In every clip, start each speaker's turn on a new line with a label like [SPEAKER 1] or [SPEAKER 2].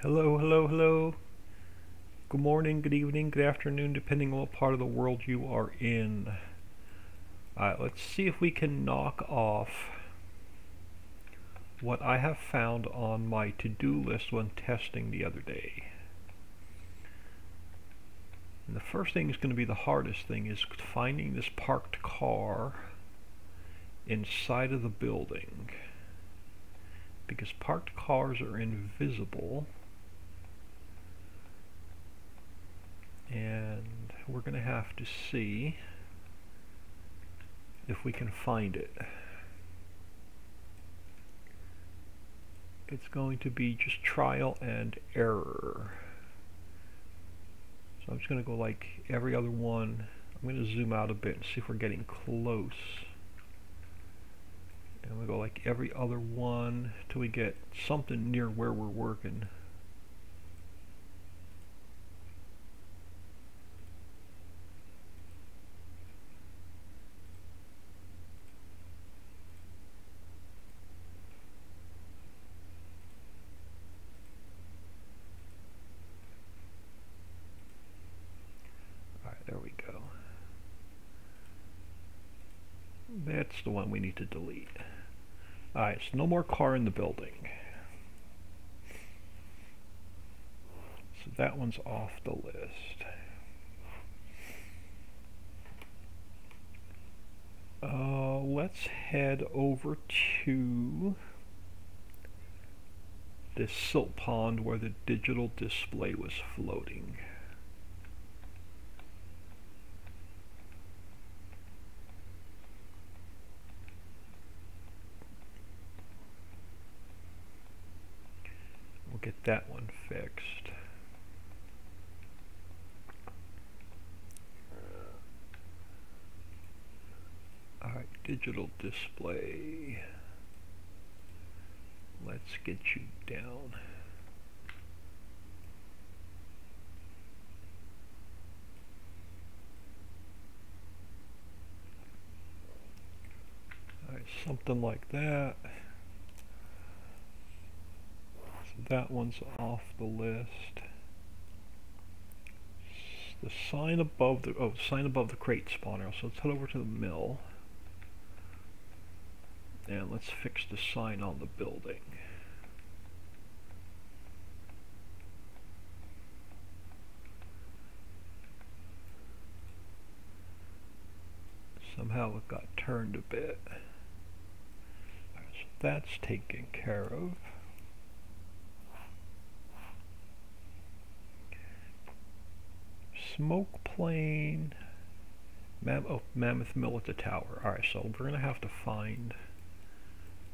[SPEAKER 1] Hello, hello, hello. Good morning, good evening, good afternoon, depending on what part of the world you are in. Alright, let's see if we can knock off what I have found on my to-do list when testing the other day. And the first thing is going to be the hardest thing, is finding this parked car inside of the building. Because parked cars are invisible. And we're going to have to see if we can find it. It's going to be just trial and error. So I'm just going to go like every other one. I'm going to zoom out a bit and see if we're getting close. And we go like every other one till we get something near where we're working. Alright, there we go. That's the one we need to delete. Alright, so no more car in the building. So that one's off the list. Let's head over to this silt pond where the digital display was floating. We'll get that one fixed. Alright, digital display. Let's get you down. Alright, something like that. So that one's off the list. The sign above the crate spawner. So let's head over to the mill. And let's fix the sign on the building. Somehow it got turned a bit. Right, so that's taken care of. Smoke plane. Mammoth mill at the tower. Alright, so we're going to have to find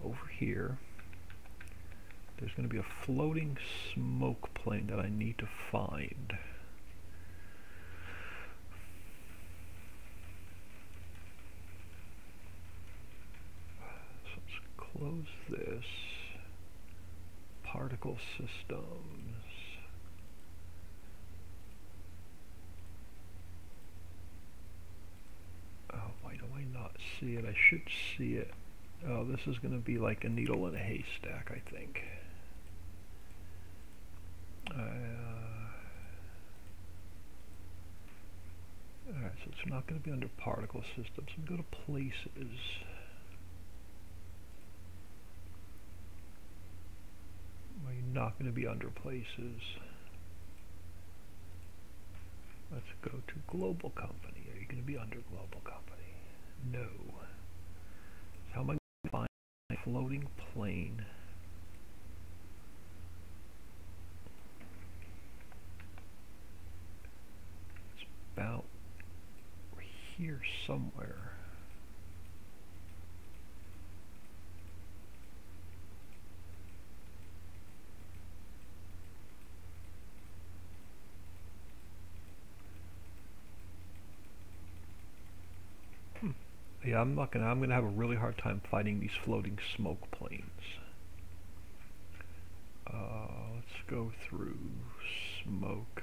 [SPEAKER 1] over here. There's going to be a floating smoke plane that I need to find. So let's close this. Particle systems. Oh, why do I not see it? I should see it. Oh, this is going to be like a needle in a haystack, I think. Alright, so it's not going to be under particle systems. I'm going to go to places. Well, you're not going to be under places. Let's go to global company. Are you going to be under global company? No. So how am I going to find a floating plane? It's about here somewhere. Yeah, I'm gonna have a really hard time finding these floating smoke planes. Let's go through smoke.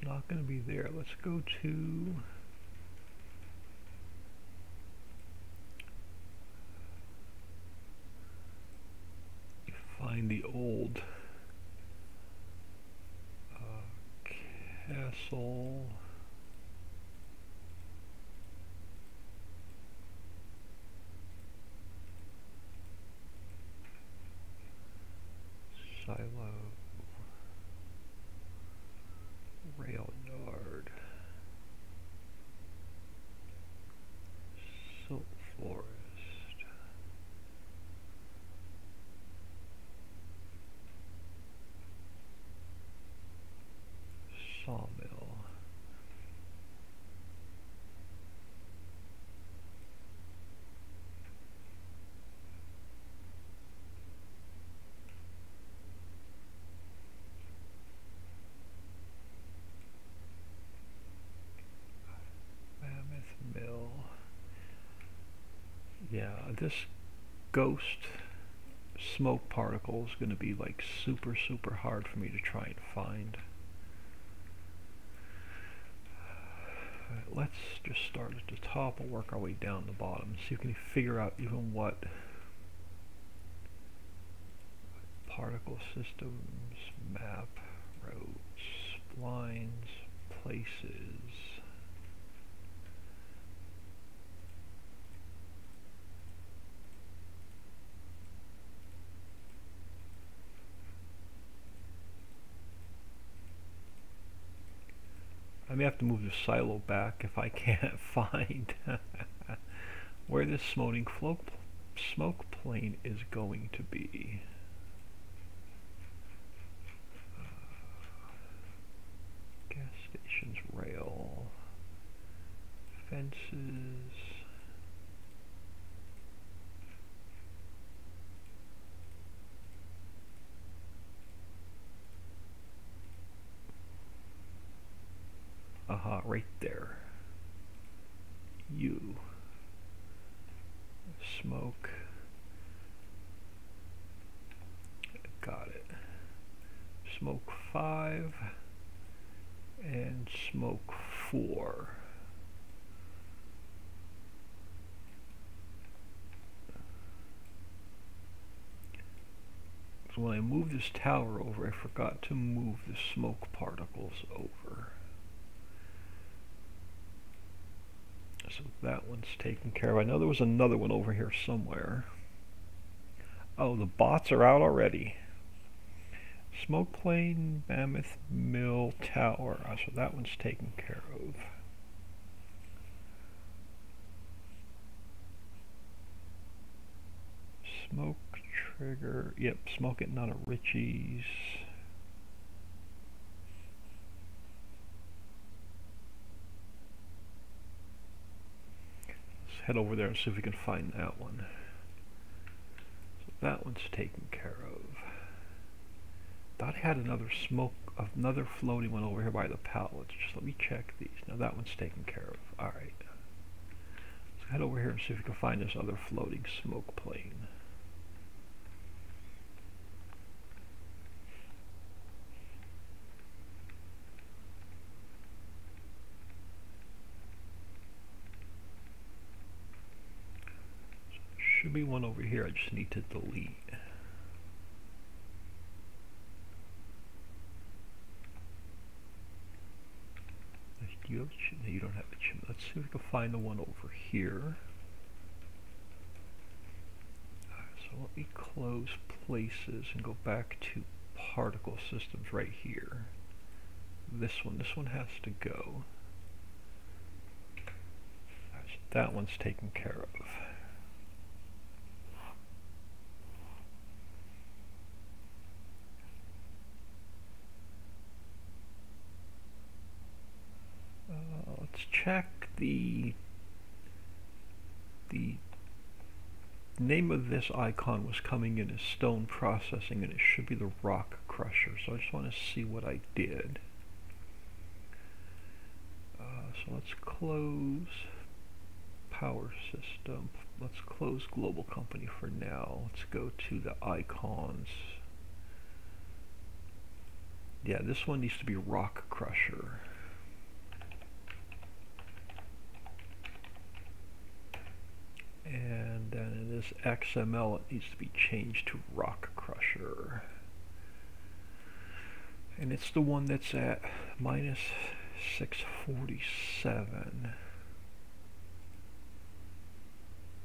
[SPEAKER 1] not going to be there. Let's go to find the old castle. Silo. Rail yard. Silt forest. Sawmill. Mill. Yeah, this ghost smoke particle is going to be like super hard for me to try and find. Alright, let's just start at the top and work our way down the bottom and see if we can figure out even what particle systems, map, roads, splines, places. I may have to move the silo back if I can't find where this smoke plane is going to be. Gas stations, rail, fences. Aha, right there. You. Smoke. Got it. Smoke 5 and smoke 4. So when I moved this tower over, I forgot to move the smoke particles over. So that one's taken care of. I know there was another one over here somewhere. Oh, the bots are out already. Smoke plane, Mammoth Mill Tower. So that one's taken care of. Smoke trigger. Yep, smoke it, not a Ricciville. Head over there and see if we can find that one. So that one's taken care of. Thought I had another floating one over here by the pallets. Just let me check these. Now that one's taken care of. Alright. Let's head over here and see if we can find this other floating smoke plane. Should be one over here. I just need to delete. Do you have a chimney? No, you don't have a chimney. Let's see if we can find the one over here. So let me close places and go back to particle systems right here. This one has to go. So that one's taken care of. Let's check the name of this icon was coming in as stone processing, and it should be the rock crusher. So I just want to see what I did. So let's close power system. Let's close global company for now. Let's go to the icons. Yeah, this one needs to be rock crusher. And then in this XML it needs to be changed to Rock Crusher. And it's the one that's at minus 647.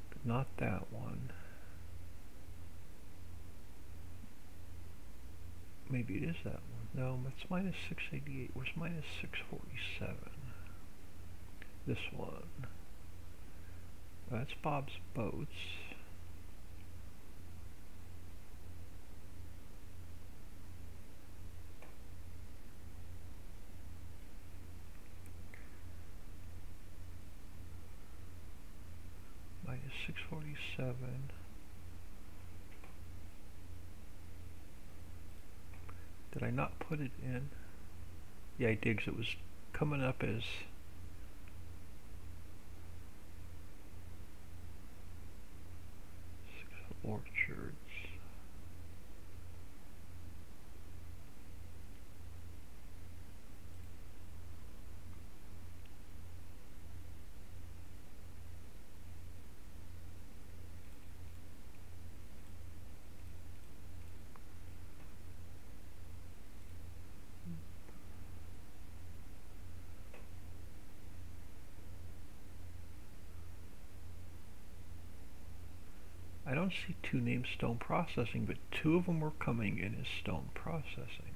[SPEAKER 1] But not that one. Maybe it is that one. No, it's minus 688. Where's minus 647? This one. That's Bob's Boats. Minus 647. Did I not put it in? Yeah, I did, 'cause it was coming up as Orchards. I don't see two named Stone Processing, but two of them were coming in as Stone Processing.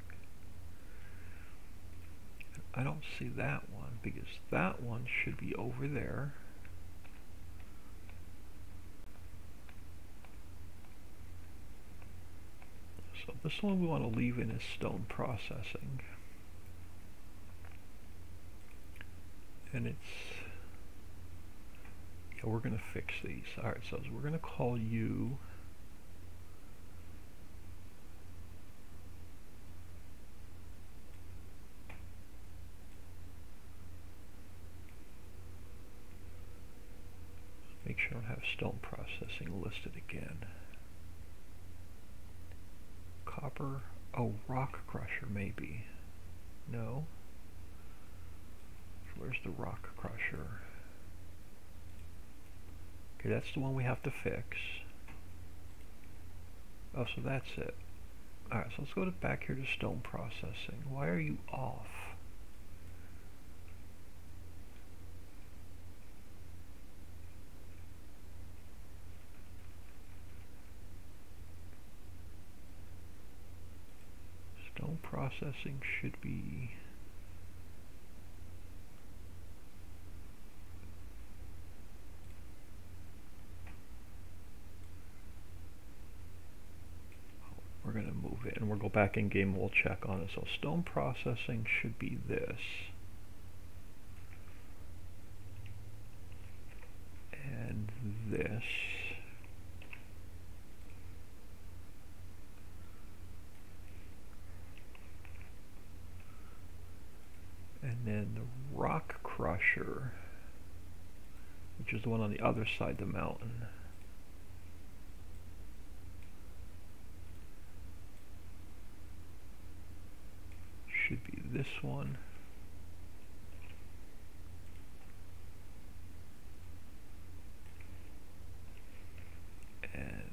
[SPEAKER 1] I don't see that one, because that one should be over there. So this one we want to leave in as Stone Processing. And it's... yeah, we're going to fix these. Alright, so we're going to call you... make sure I don't have Stone Processing listed again. Copper... oh, Rock Crusher maybe. No. Where's the Rock Crusher? Okay, that's the one we have to fix. Oh, so that's it. Alright, so let's go back here to Stone Processing. Why are you off? Stone Processing should be... we're going to move it, and we'll go back in game and we'll check on it. So Stone Processing should be this. And this. And then the Rock Crusher, which is the one on the other side of the mountain. Should be this one. And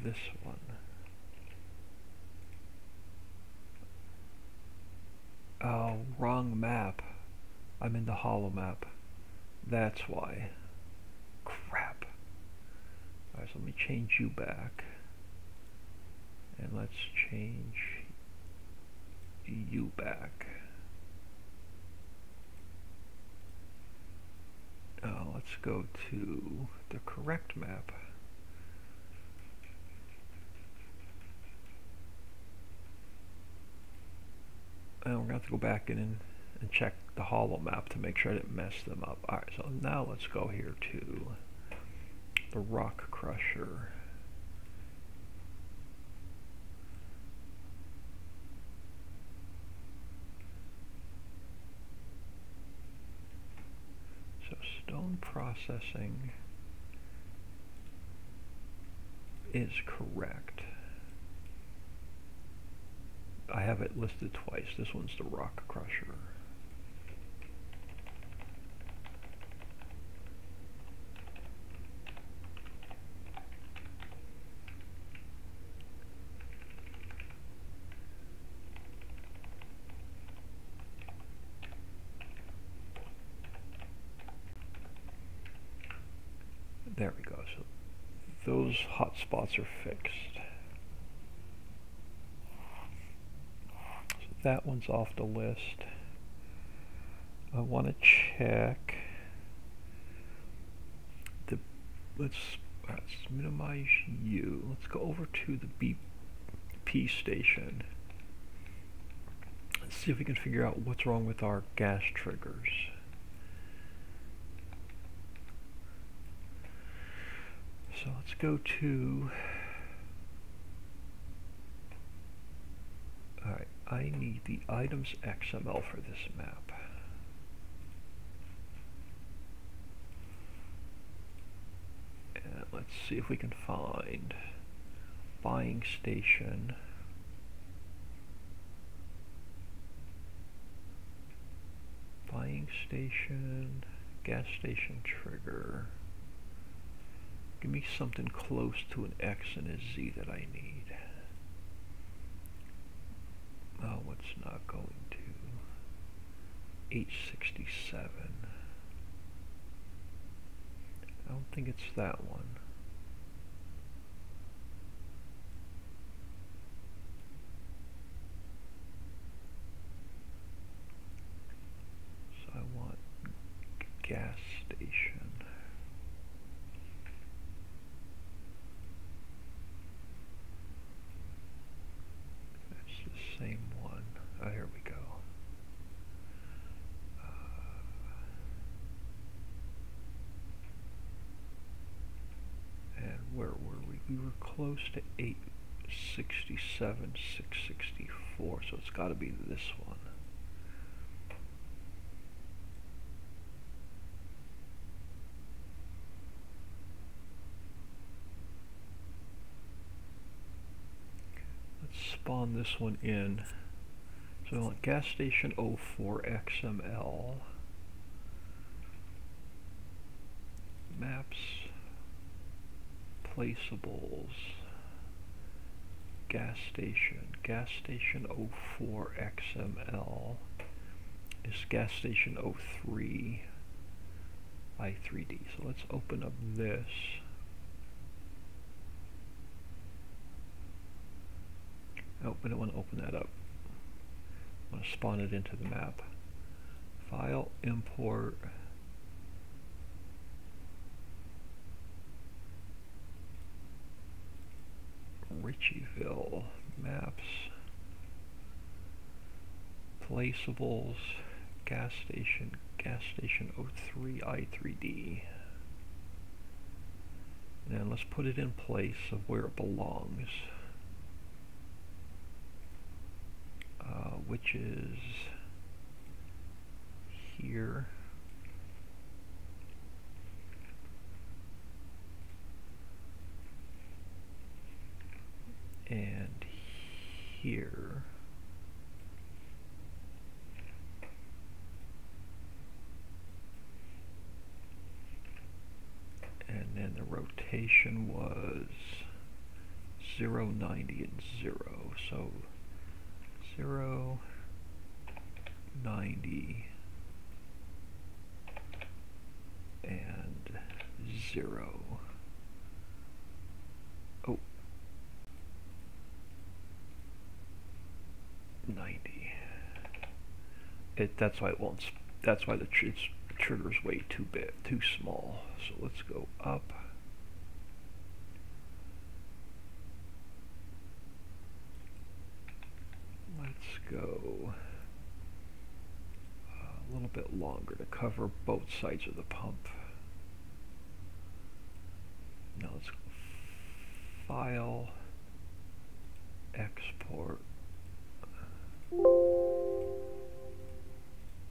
[SPEAKER 1] this one. Oh, wrong map. I'm in the hollow map. That's why. Crap. Alright, so let me change you back. And let's change you back. Let's go to the correct map. And we're going to have to go back in and check the hollow map to make sure I didn't mess them up. Alright, so now let's go here to the Rock Crusher. So Stone Processing is correct. I have it listed twice. This one's the Rock Crusher. There we go. So those hot spots are fixed. So that one's off the list. I want to check the, let's minimize U. Let's go over to the BP station. Let's see if we can figure out what's wrong with our gas triggers. So let's go to, alright, I need the items XML for this map. And let's see if we can find buying station. Buying station, gas station trigger. Give me something close to an X and a Z that I need. Oh, it's not going to. H67. I don't think it's that one. So I want gas station. Same one. Oh, here we go. And where were we? We were close to 867, 664, so it's got to be this one. Spawn this one in. So I want gas station 04 XML. Maps, placeables, gas station 04 XML is gas station 03 I3D. So let's open up this. I want to open that up. I want to spawn it into the map. File, import. Ricciville maps. Placeables. Gas station 03 I3D. And let's put it in place of where it belongs. Which is here. And here. And then the rotation was 0, 90, and 0. So 0, 90, and 0. Oh, 90. That's why it won't. That's why the trigger's way too small. So let's go up. Let's go a little bit longer to cover both sides of the pump. Now let's go File, Export.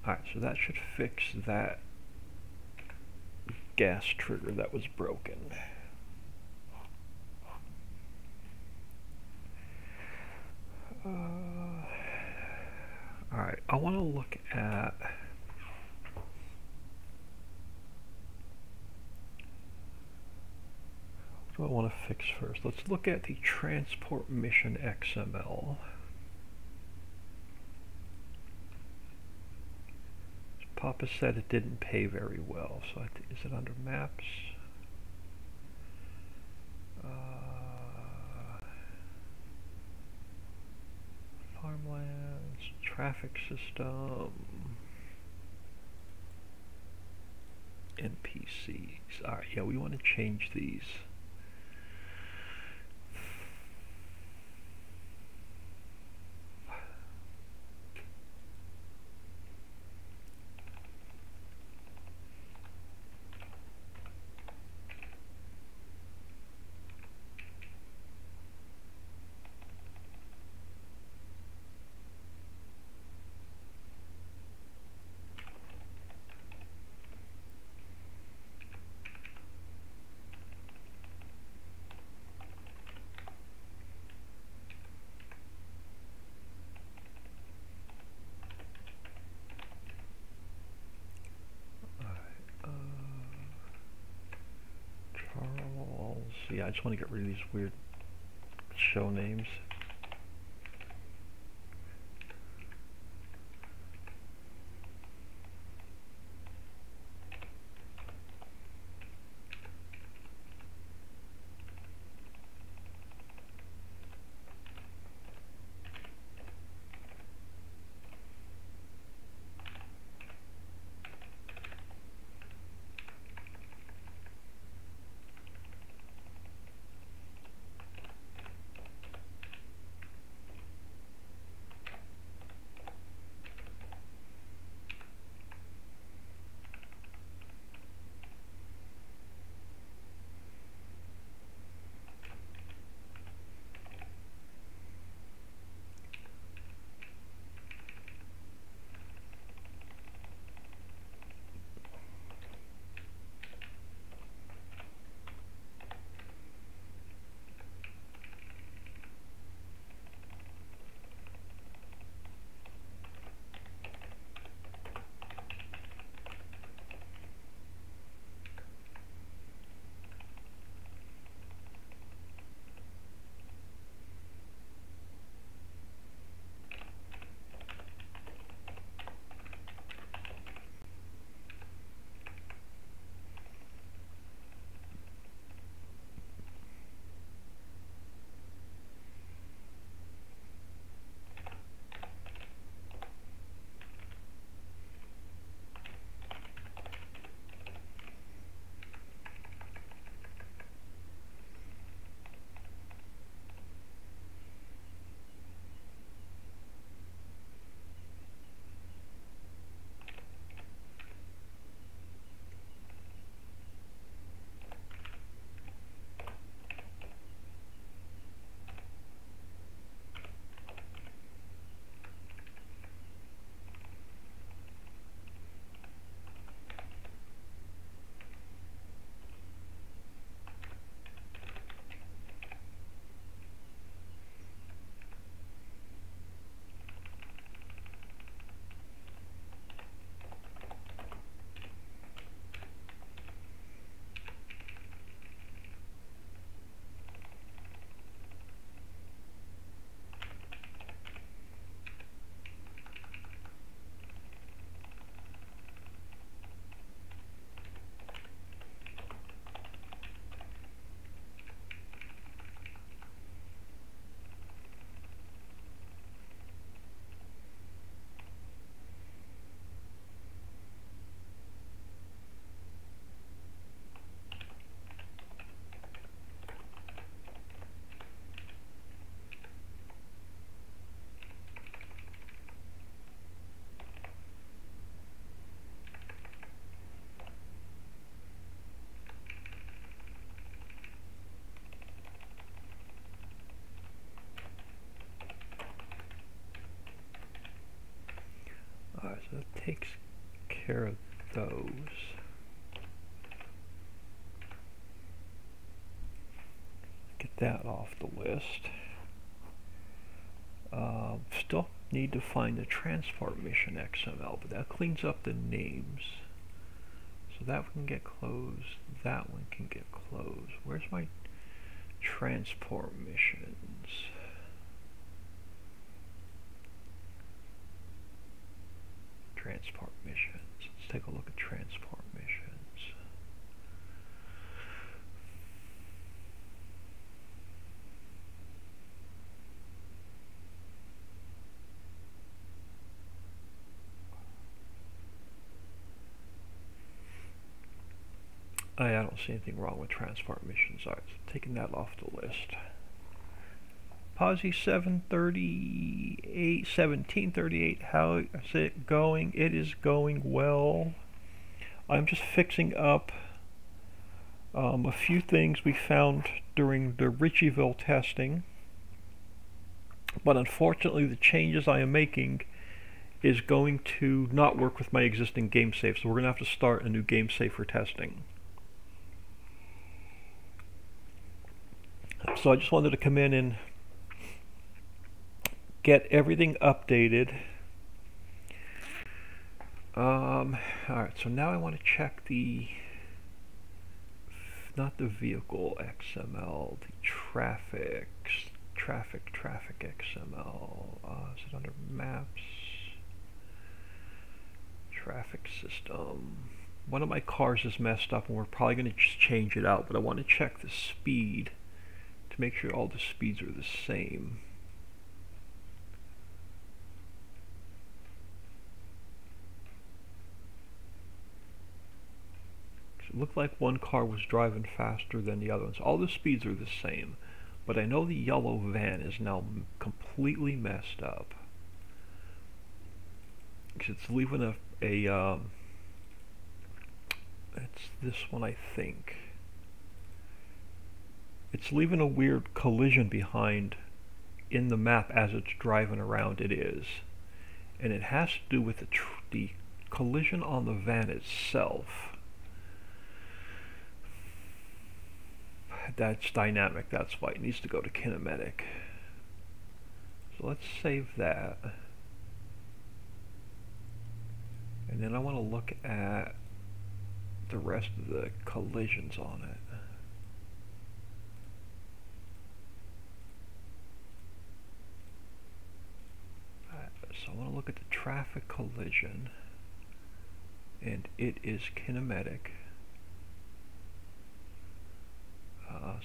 [SPEAKER 1] Alright, so that should fix that gas trigger that was broken. Alright, I want to look at what do I want to fix first? Let's look at the transport mission XML. Papa said it didn't pay very well, so is it under maps? Farmlands, traffic system, NPCs. Alright, yeah, we want to change these. Charles. Yeah, I just want to get rid of these weird show names. Alright, so that takes care of those. Get that off the list. Still need to find the transport mission XML, but that cleans up the names. So that one can get closed, that one can get closed. Where's my transport missions? Transport missions. Let's take a look at transport missions. 5 I don't see anything wrong with transport missions. Alright, so taking that off the list. Posy 1738, how is it going? It is going well. I'm just fixing up a few things we found during the Ricciville testing, but unfortunately the changes I am making is going to not work with my existing game save, so we're going to have to start a new game save for testing. So I just wanted to come in and get everything updated. Alright, so now I want to check the, not the vehicle XML, the traffic XML. Is it under maps? Traffic system. One of my cars is messed up and we're probably going to just change it out, but I want to check the speed to make sure all the speeds are the same. It looked like one car was driving faster than the other ones. All the speeds are the same, but I know the yellow van is now completely messed up. It's leaving it's this one, I think. It's leaving a weird collision behind in the map as it's driving around. It is, and it has to do with the collision on the van itself. That's dynamic, that's why it needs to go to kinematic. So let's save that. And then I want to look at the rest of the collisions on it. So I want to look at the traffic collision, and it is kinematic.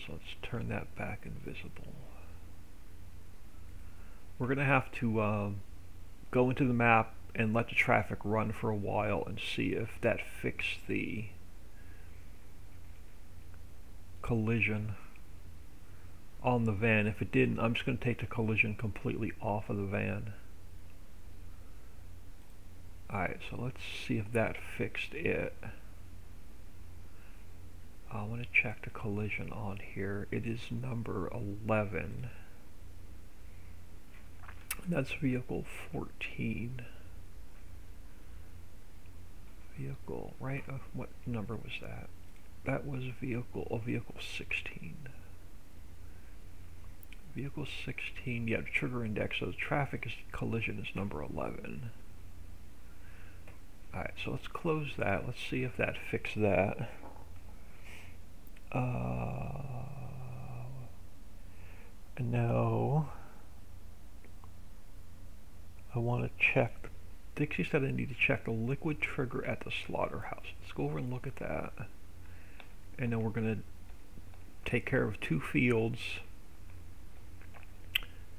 [SPEAKER 1] So let's turn that back invisible. We're going to have to go into the map and let the traffic run for a while and see if that fixed the collision on the van. If it didn't, I'm just going to take the collision completely off of the van. Alright, so let's see if that fixed it. I want to check the collision on here. It is number 11. That's vehicle 14. Vehicle, right? What number was that? That was vehicle 16. Vehicle 16, yeah, trigger index, so the traffic collision is number 11. Alright, so let's close that. Let's see if that fixed that. No. I want to check. Dixie said I need to check the liquid trigger at the slaughterhouse. Let's go over and look at that. And then we're going to take care of 2 fields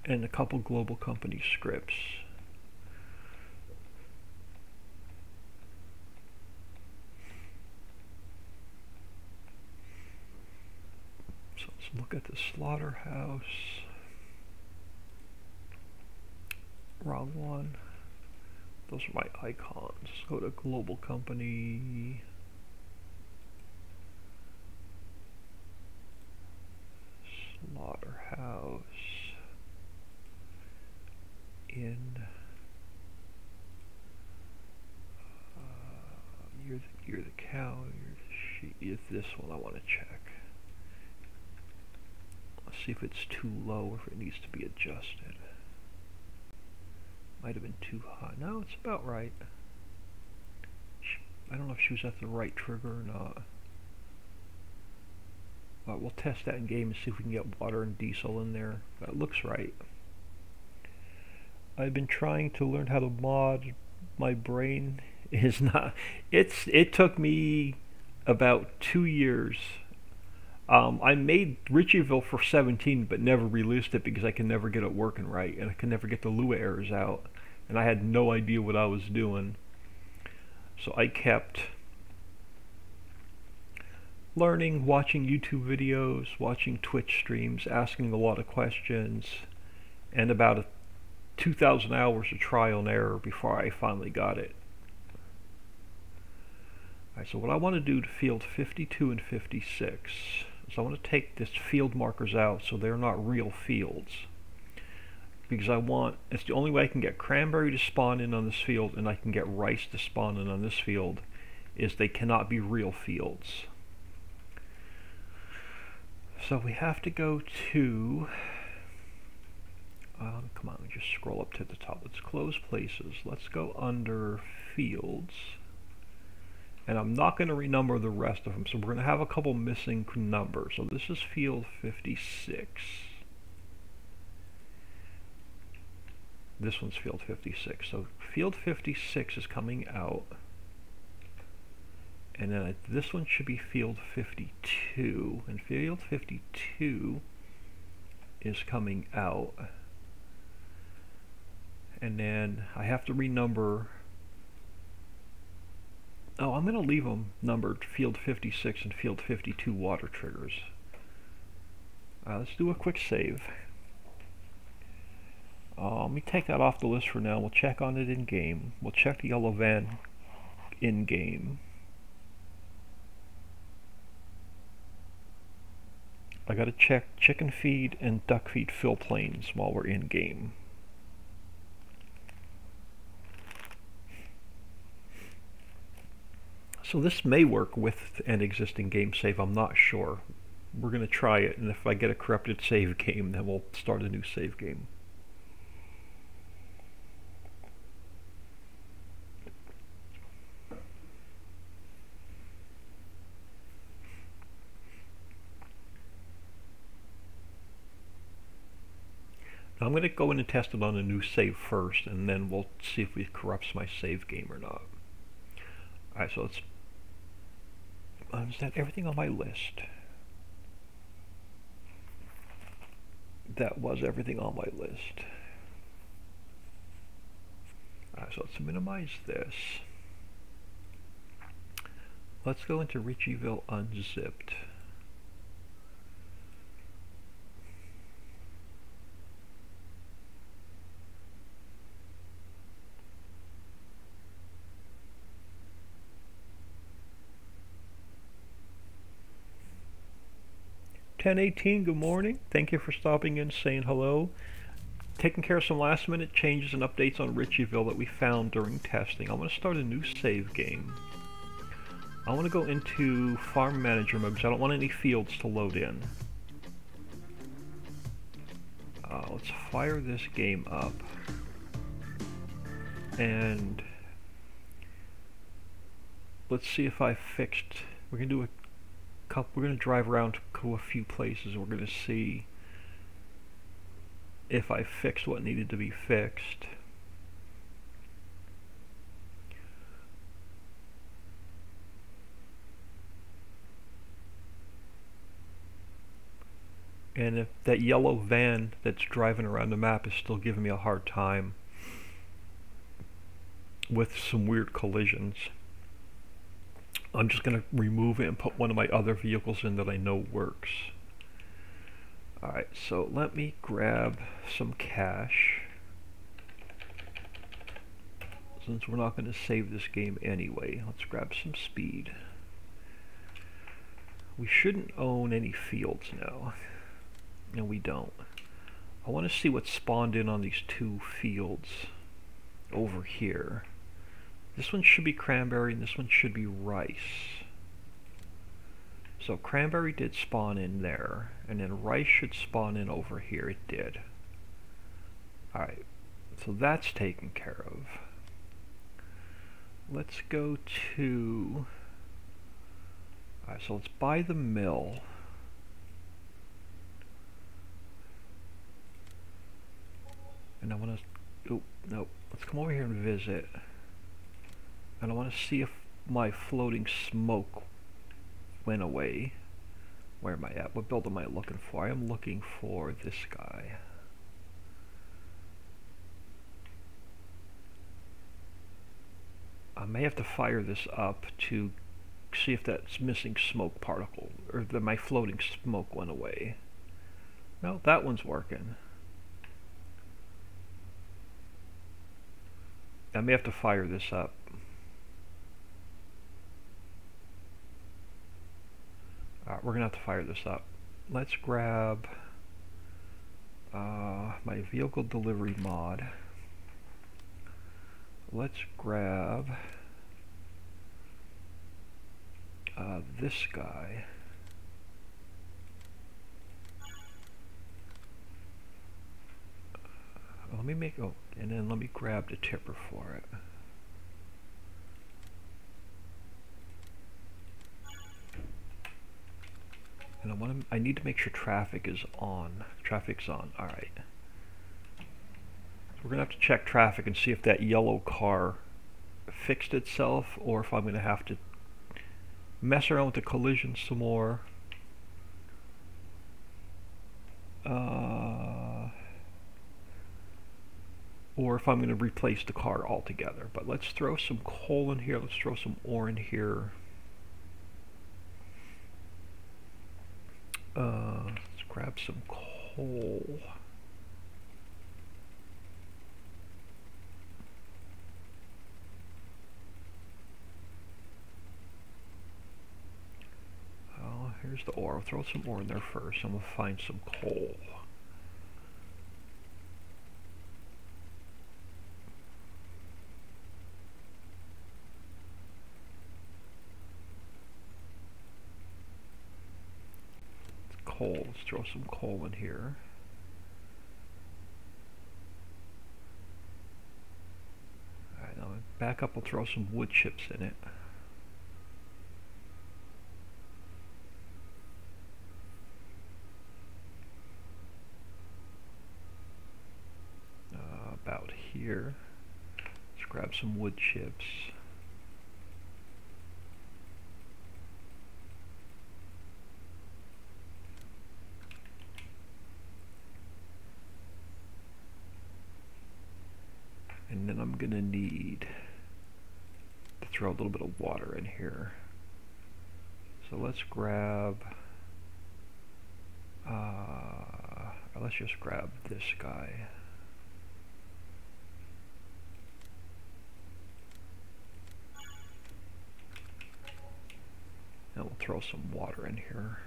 [SPEAKER 1] and a couple global company scripts. So let's look at the slaughterhouse. Wrong one. Those are my icons. Let's go to global company. Slaughterhouse. In. You're the cow. You're the sheep. It's this one I want to check. Let's see if it's too low or if it needs to be adjusted. Might have been too high. No, it's about right. I don't know if she was at the right trigger or not. But we'll test that in game and see if we can get water and diesel in there. That looks right. I've been trying to learn how to mod. My brain is not. It took me about 2 years. I made Ricciville for 17 but never released it because I can never get it working right and I can never get the Lua errors out, and I had no idea what I was doing. So I kept learning, watching YouTube videos, watching Twitch streams, asking a lot of questions, and about 2,000 hours of trial and error before I finally got it. Alright, so what I want to do to field 52 and 56 is I want to take this field markers out so they're not real fields. Because it's the only way I can get cranberry to spawn in on this field and I can get rice to spawn in on this field, is they cannot be real fields. So we have to go to, come on, just scroll up to the top. Let's close places. Let's go under fields. And I'm not going to renumber the rest of them, so we're going to have a couple missing numbers. So this is field 56. This one's field 56. So field 56 is coming out. And then this one should be field 52. And field 52 is coming out. And then I have to renumber. Oh, I'm going to leave them numbered field 56 and field 52 water triggers. Let's do a quick save. Let me take that off the list for now. We'll check on it in game. We'll check the yellow van in game. I gotta check chicken feed and duck feed fill planes while we're in game. So this may work with an existing game save, I'm not sure. We're gonna try it, and if I get a corrupted save game, then we'll start a new save game. I'm going to go in and test it on a new save first, and then we'll see if it corrupts my save game or not. Alright, so let's... is that everything on my list? That was everything on my list. Alright, so let's minimize this. Let's go into Ricciville Unzipped. .1018, good morning. Thank you for stopping in, saying hello. Taking care of some last minute changes and updates on Ricciville that we found during testing. I want to start a new save game. I want to go into farm manager mode because I don't want any fields to load in. Let's fire this game up. And let's see if I fixed. We're going to do we're going to drive around to a few places. We're going to see if I fixed what needed to be fixed. And if that yellow van that's driving around the map is still giving me a hard time with some weird collisions, I'm just going to remove it and put one of my other vehicles in that I know works. Alright, so let me grab some cash, since we're not going to save this game anyway. Let's grab some speed. We shouldn't own any fields now. No, we don't. I want to see what's spawned in on these two fields over here. This one should be cranberry and this one should be rice. So cranberry did spawn in there, and then rice should spawn in over here. It did. Alright, so that's taken care of. Let's go to... Alright, so let's buy the mill. And I want to... Oh, no. Let's come over here and visit. And I want to see if my floating smoke went away. Where am I at? What build am I looking for? I am looking for this guy. I may have to fire this up to see if that's missing smoke particle, or that my floating smoke went away. No, that one's working. I may have to fire this up. Alright, we're gonna have to fire this up. Let's grab my vehicle delivery mod. Let's grab this guy. Let me make, oh, and then let me grab the tipper for it. And I need to make sure traffic is on. Traffic's on. All right. So we're gonna have to check traffic and see if that yellow car fixed itself, or if I'm gonna have to mess around with the collision some more. Or if I'm going to replace the car altogether. But let's throw some coal in here. Let's throw some ore in here. Let's grab some coal. Oh, here's the ore. I'll throw some ore in there first. I'm going to find some coal. Let's throw some coal in here. Alright, now back up, we'll throw some wood chips in it. About here. Let's grab some wood chips. And then I'm gonna need to throw a little bit of water in here. So let's grab, let's just grab this guy. And we'll throw some water in here.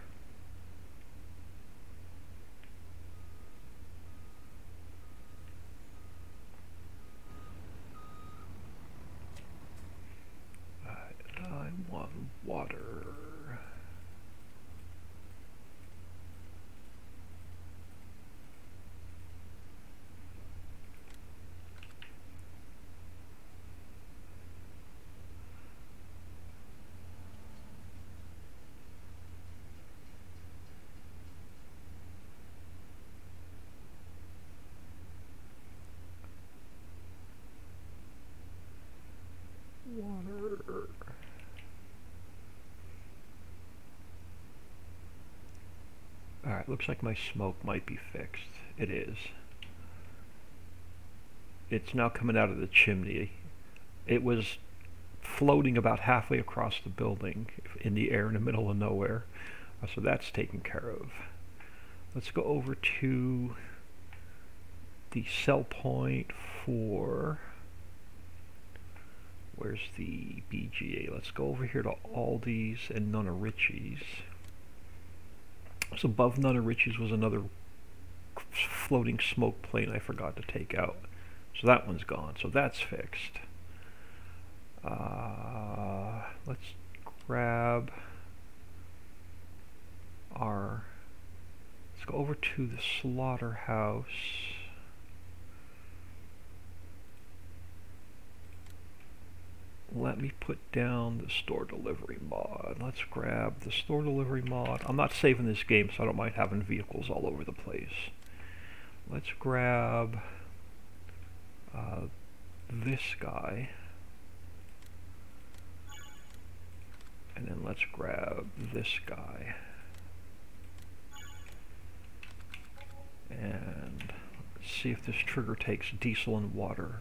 [SPEAKER 1] I want water. Water. Alright, looks like my smoke might be fixed. It is. It's now coming out of the chimney. It was floating about halfway across the building in the air in the middle of nowhere. So that's taken care of. Let's go over to the sell point for... Where's the BGA? Let's go over here to Aldi's and None of Riccie's. So above None of Riccie's was another floating smoke plane I forgot to take out. So that one's gone. So that's fixed. Let's grab our... Let's go over to the slaughterhouse. Let me put down the store delivery mod. Let's grab the store delivery mod. I'm not saving this game, so I don't mind having vehicles all over the place. Let's grab this guy. And then let's grab this guy. And let's see if this trigger takes diesel and water.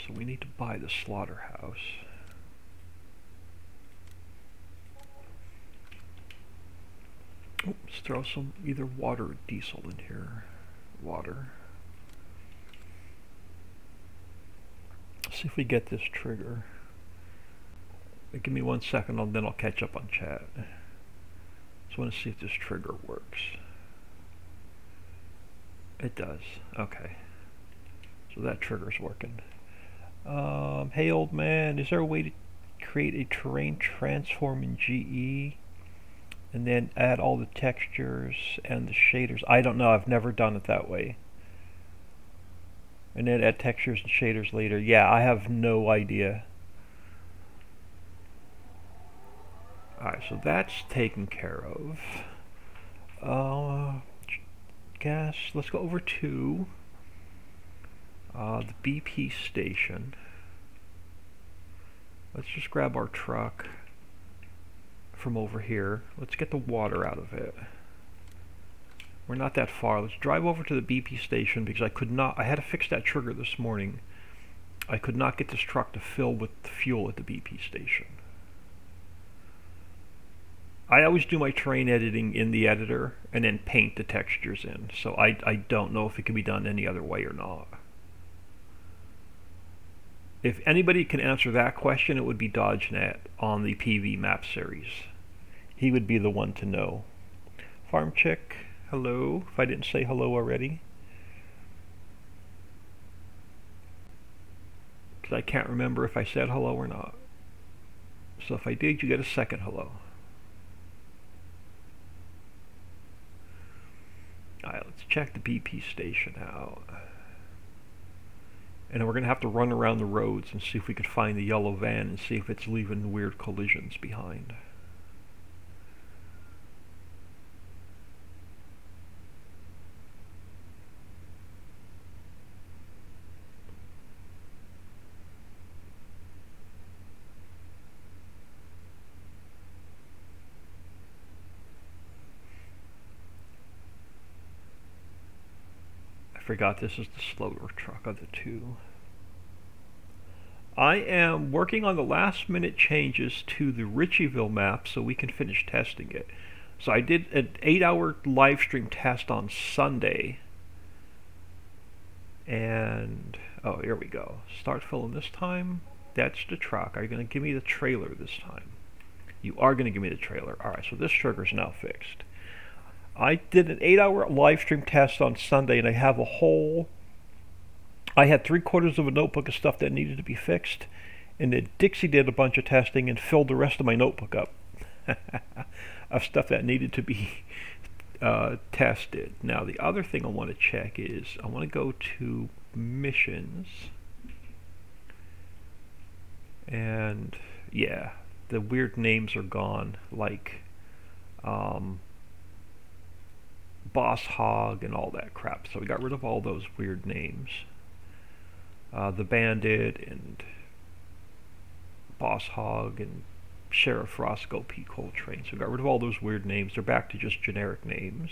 [SPEAKER 1] So we need to buy the slaughterhouse. Let's throw some either water or diesel in here. Water. Let's see if we get this trigger. Give me 1 second, then I'll catch up on chat. Just want to see if this trigger works. It does. Okay. So that trigger's working. Hey old man, is there a way to create a terrain transform in GE and then add all the textures and the shaders? I don't know. I've never done it that way. And then add textures and shaders later. Yeah, I have no idea. Alright, so that's taken care of. Gas, let's go over to the BP station. Let's just grab our truck from over here. Let's get the water out of it. We're not that far. Let's drive over to the BP station because I had to fix that trigger this morning. I could not get this truck to fill with fuel at the BP station. I always do my terrain editing in the editor and then paint the textures in. So I don't know if it can be done any other way or not. If anybody can answer that question, it would be DodgeNet on the PV map series. He would be the one to know. Farm Chick, hello, if I didn't say hello already. Because I can't remember if I said hello or not. So if I did, you get a second hello. Alright, let's check the BP station out. And then we're going to have to run around the roads and see if we could find the yellow van and see if it's leaving weird collisions behind. Forgot this is the slower truck of the two. I am working on the last minute changes to the Ricciville map so we can finish testing it. So I did an 8-hour live stream test on Sunday. And, oh, here we go. Start filling this time. That's the truck. Are you going to give me the trailer this time? You are going to give me the trailer. Alright, so this trigger's now fixed. I did an 8-hour live stream test on Sunday, and I had 3/4 of a notebook of stuff that needed to be fixed, and then Dixie did a bunch of testing and filled the rest of my notebook up of stuff that needed to be tested. Now, the other thing I want to check is I want to go to missions, and yeah, the weird names are gone, like Boss Hog and all that crap. So we got rid of all those weird names. The Bandit and Boss Hog and Sheriff Roscoe P. Coltrane. So we got rid of all those weird names. They're back to just generic names.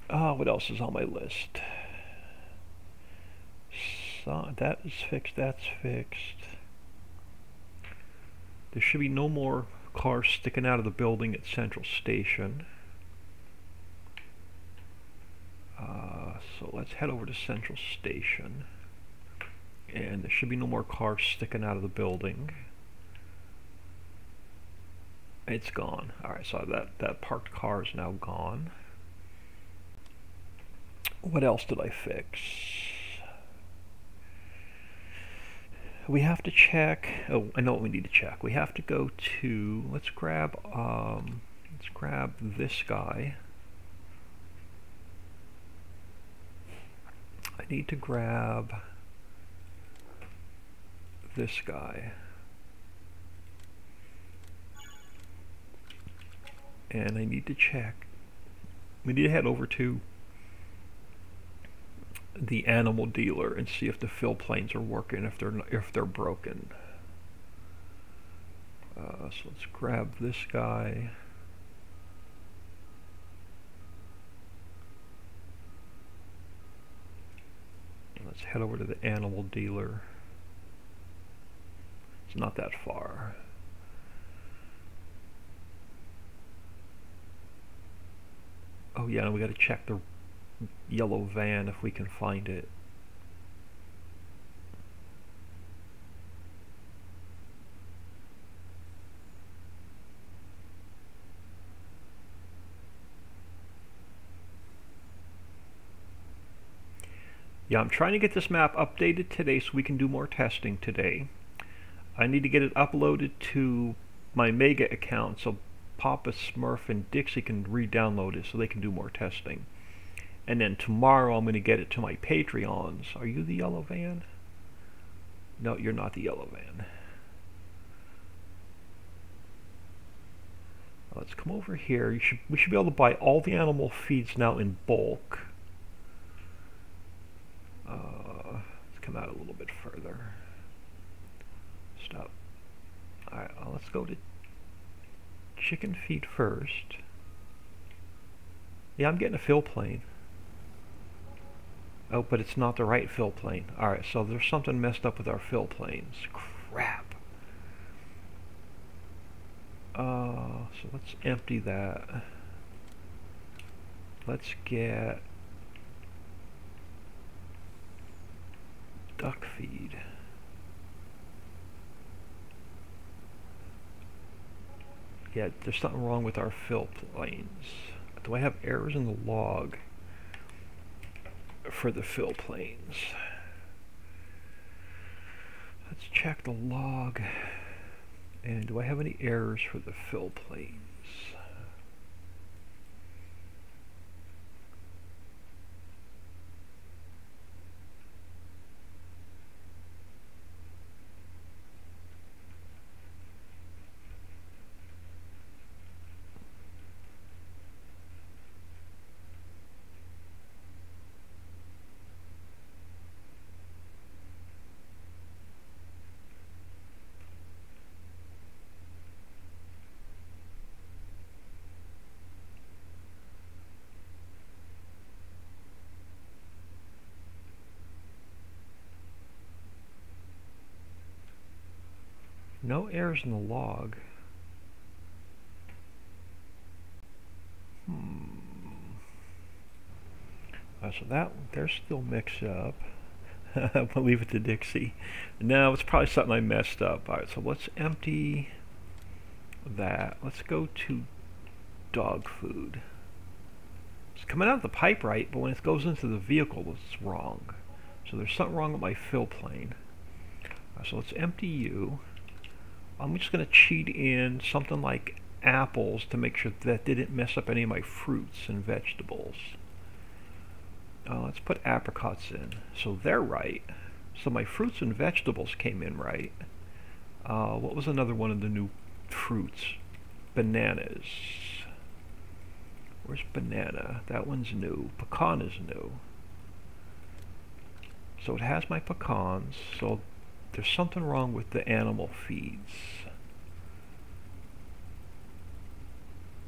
[SPEAKER 1] What else is on my list? So that is fixed. That's fixed. There should be no more cars sticking out of the building at Central Station. So let's head over to Central Station. And there should be no more cars sticking out of the building. It's gone. Alright, so that parked car is now gone. What else did I fix? We have to check. Oh, I know what we need to check. We have to go to. Let's grab this guy. I need to grab this guy. And I need to check. We need to head over to the animal dealer and see if the fill planes are working, if they're broken. So let's grab this guy. Let's head over to the animal dealer. It's not that far. Oh yeah, and we got to check the yellow van if we can find it. Yeah, I'm trying to get this map updated today so we can do more testing today. I need to get it uploaded to my Mega account so Papa Smurf and Dixie can re-download it so they can do more testing. And then tomorrow I'm going to get it to my Patreons. Are you the yellow van? No, you're not the yellow van. Let's come over here. We should be able to buy all the animal feeds now in bulk. Let's come out a little bit further. Stop. Alright, let's go to chicken feed first. Yeah, I'm getting a fill plane. Oh, but it's not the right fill plane. Alright, so there's something messed up with our fill planes. Crap. So let's empty that. Let's get duck feed. Yeah, there's something wrong with our fill planes. Do I have errors in the log for the fill planes? Let's check the log. And do I have any errors for the fill planes? No errors in the log. So that they're still mixed up. We'll leave it to Dixie. No, it's probably something I messed up. Alright, so let's empty that. Let's go to dog food. It's coming out of the pipe right, but when it goes into the vehicle, it's wrong. So there's something wrong with my fill plane. So let's empty you. I'm just going to cheat in something like apples to make sure that didn't mess up any of my fruits and vegetables. Let's put apricots in. So they're right. So my fruits and vegetables came in right. What was another one of the new fruits? Bananas. Where's banana? That one's new. Pecan is new. So it has my pecans. So there's something wrong with the animal feeds.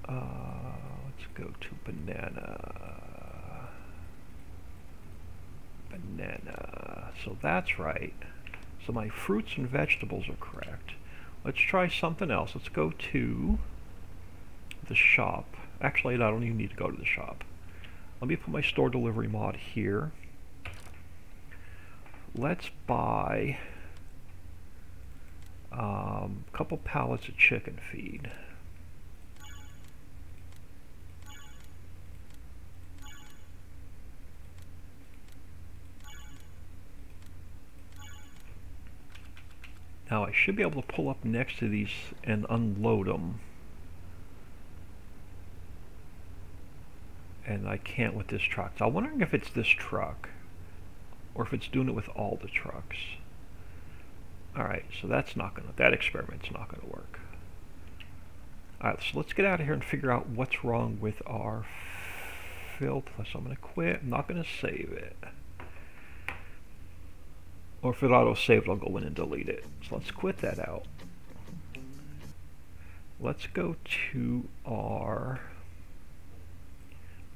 [SPEAKER 1] Let's go to banana. Banana. So that's right. So my fruits and vegetables are correct. Let's try something else. Let's go to the shop. Actually, I don't even need to go to the shop. Let me put my store delivery mod here. Let's buy a couple pallets of chicken feed. Now I should be able to pull up next to these and unload them. And I can't with this truck. So I'm wondering if it's this truck or if it's doing it with all the trucks. Alright, so that experiment's not gonna work. Alright, so let's get out of here and figure out what's wrong with our fill plus. I'm gonna quit. I'm not gonna save it. Or if it auto-saved, I'll go in and delete it. So let's quit that out. Let's go to our...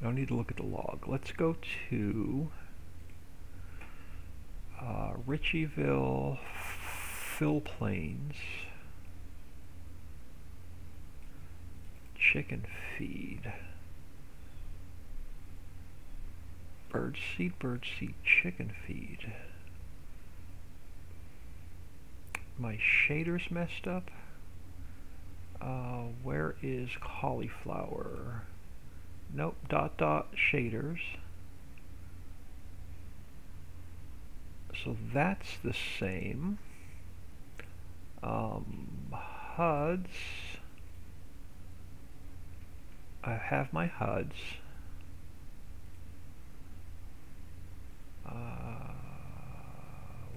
[SPEAKER 1] I don't need to look at the log. Let's go to Ricciville fill planes, chicken feed, bird seed, chicken feed. My shader's messed up. Where is cauliflower? Nope, shaders. So that's the same. HUDs. I have my HUDs.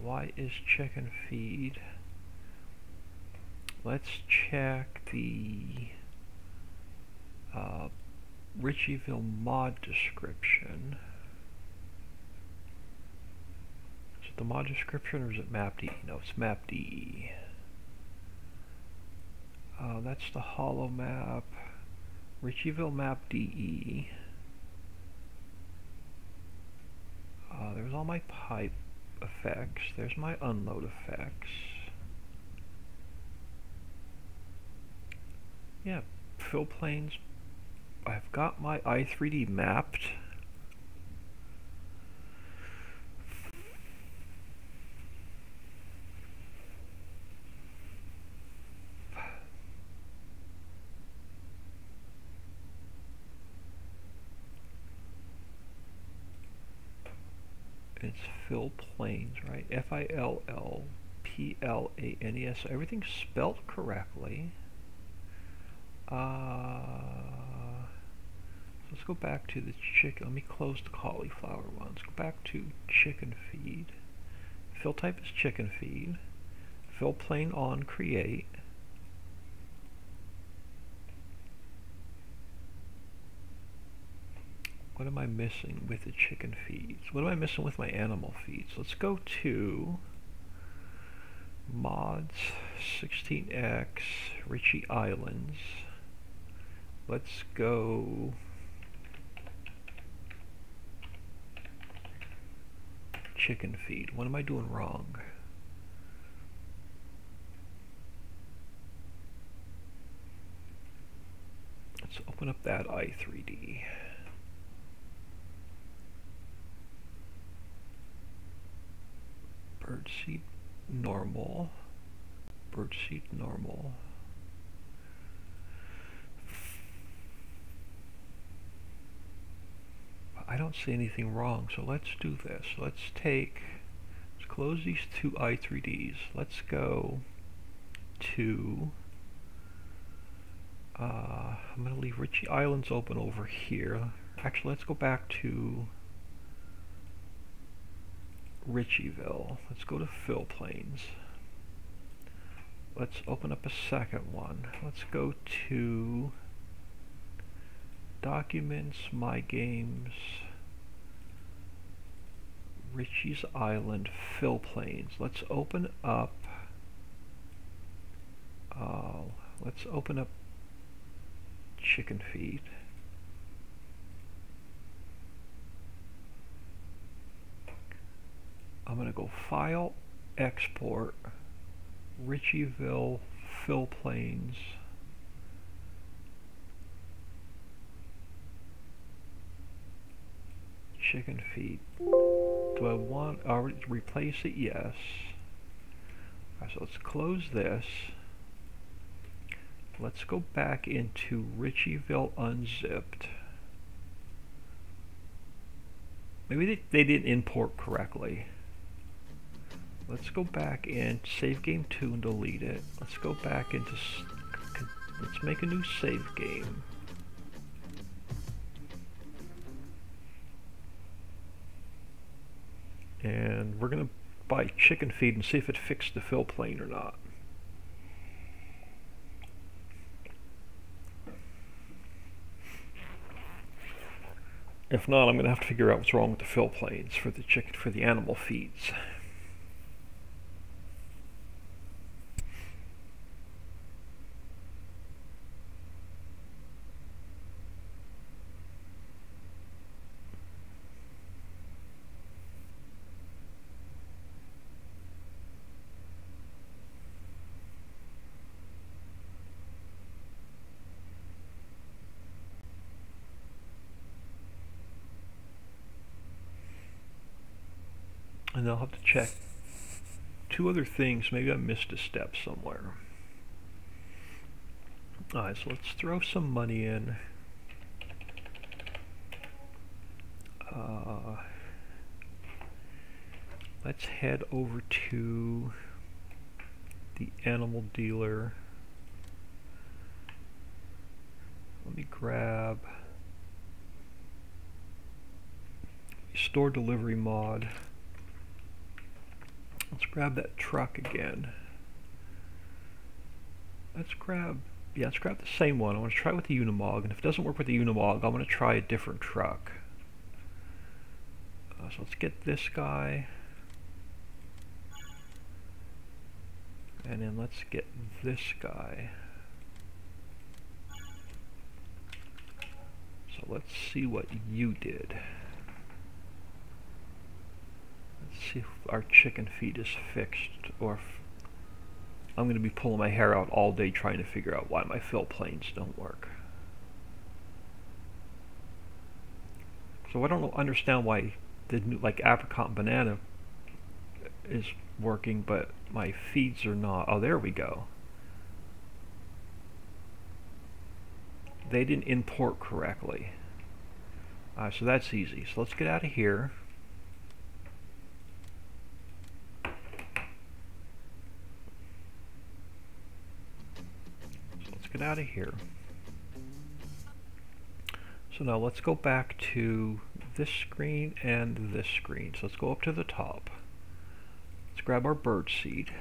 [SPEAKER 1] Why is chicken feed? Let's check the Ricciville mod description. Is it the mod description or is it map DE? No, it's map DE. That's the hollow map. Ricciville map DE. There's all my pipe effects. There's my unload effects. Yeah, fill planes. I've got my i3D mapped. It's fill planes, right? F-I-L-L-P-L-A-N-E-S. Everything's spelled correctly. Let's go back to the chicken. Let me close the cauliflower one. Let's go back to chicken feed. Fill type is chicken feed. Fill plane on create. What am I missing with the chicken feeds? What am I missing with my animal feeds? Let's go to mods 16x Richie Islands. Let's go chicken feed. What am I doing wrong? Let's open up that i3D. Birdseed normal. Birdseed normal. I don't see anything wrong, so let's do this. Let's close these two i3Ds. Let's go to, I'm going to leave Richie Islands open over here. Actually, let's go back to Ricciville. Let's go to fill planes. Let's open up a second one. Let's go to documents, my games, Richie's Island, fill planes. Let's open up chicken feed. I'm going to go File, Export, Ricciville, Fill Planes. Chicken feed. Do I want to replace it? Yes. Alright, so let's close this. Let's go back into Ricciville Unzipped. Maybe they didn't import correctly. Let's go back and save game 2 and delete it. Let's go back into, let's make a new save game. And we're going to buy chicken feed and see if it fixed the fill plane or not. If not, I'm going to have to figure out what's wrong with the fill planes for the animal feeds. And I'll have to check two other things. Maybe I missed a step somewhere. Alright, so let's throw some money in. Let's head over to the animal dealer. Let me grab store delivery mod. Let's grab that truck again. Let's grab the same one. I want to try with the Unimog, and if it doesn't work with the Unimog, I'm going to try a different truck. So let's get this guy. And then let's get this guy. So let's see what you did. Let's see if our chicken feed is fixed, or if I'm going to be pulling my hair out all day trying to figure out why my fill planes don't work. So I don't understand why the new, like apricot and banana is working, but my feeds are not. Oh, there we go. They didn't import correctly. So that's easy. So let's get out of here. So let's get out of here. So now let's go back to this screen and this screen. So let's go up to the top. Let's grab our bird seed.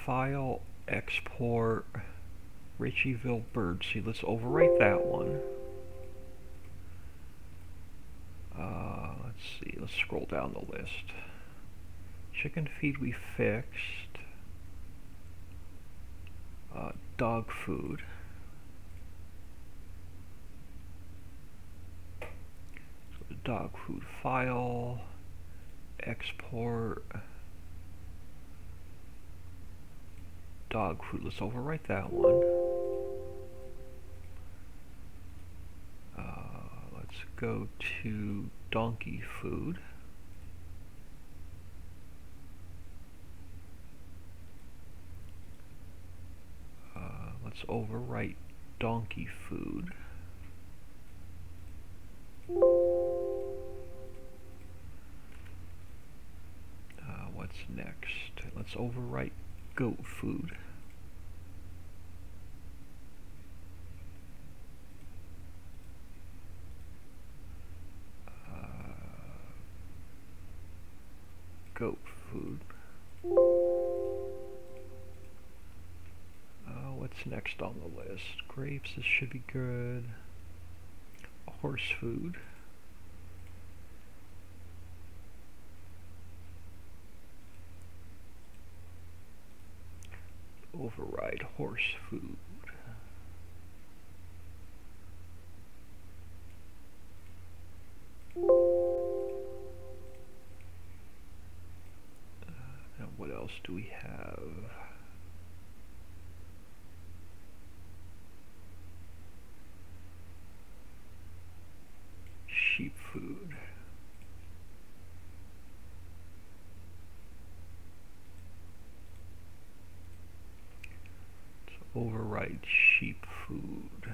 [SPEAKER 1] File, export, Ricciville bird seed. Let's overwrite that one. Let's see, let's scroll down the list. Chicken feed we fixed. Dog food. So the dog food file, export, dog food. Let's overwrite that one. Let's go to donkey food. Let's overwrite donkey food. What's next? Let's overwrite goat food. Goat food. What's next on the list? Grapes, this should be good. Horse food. Override horse food. And what else do we have? Sheep food. Override sheep food.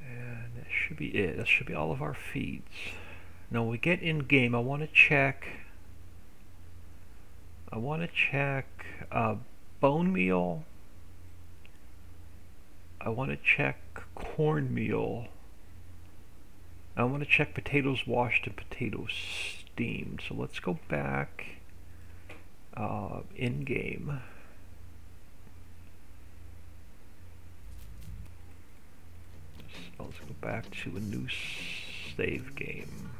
[SPEAKER 1] And that should be it. That should be all of our feeds. Now when we get in game, I want to check bone meal. I want to check cornmeal. I want to check potatoes washed and potatoes steamed. So let's go back in game. So let's go back to a new save game.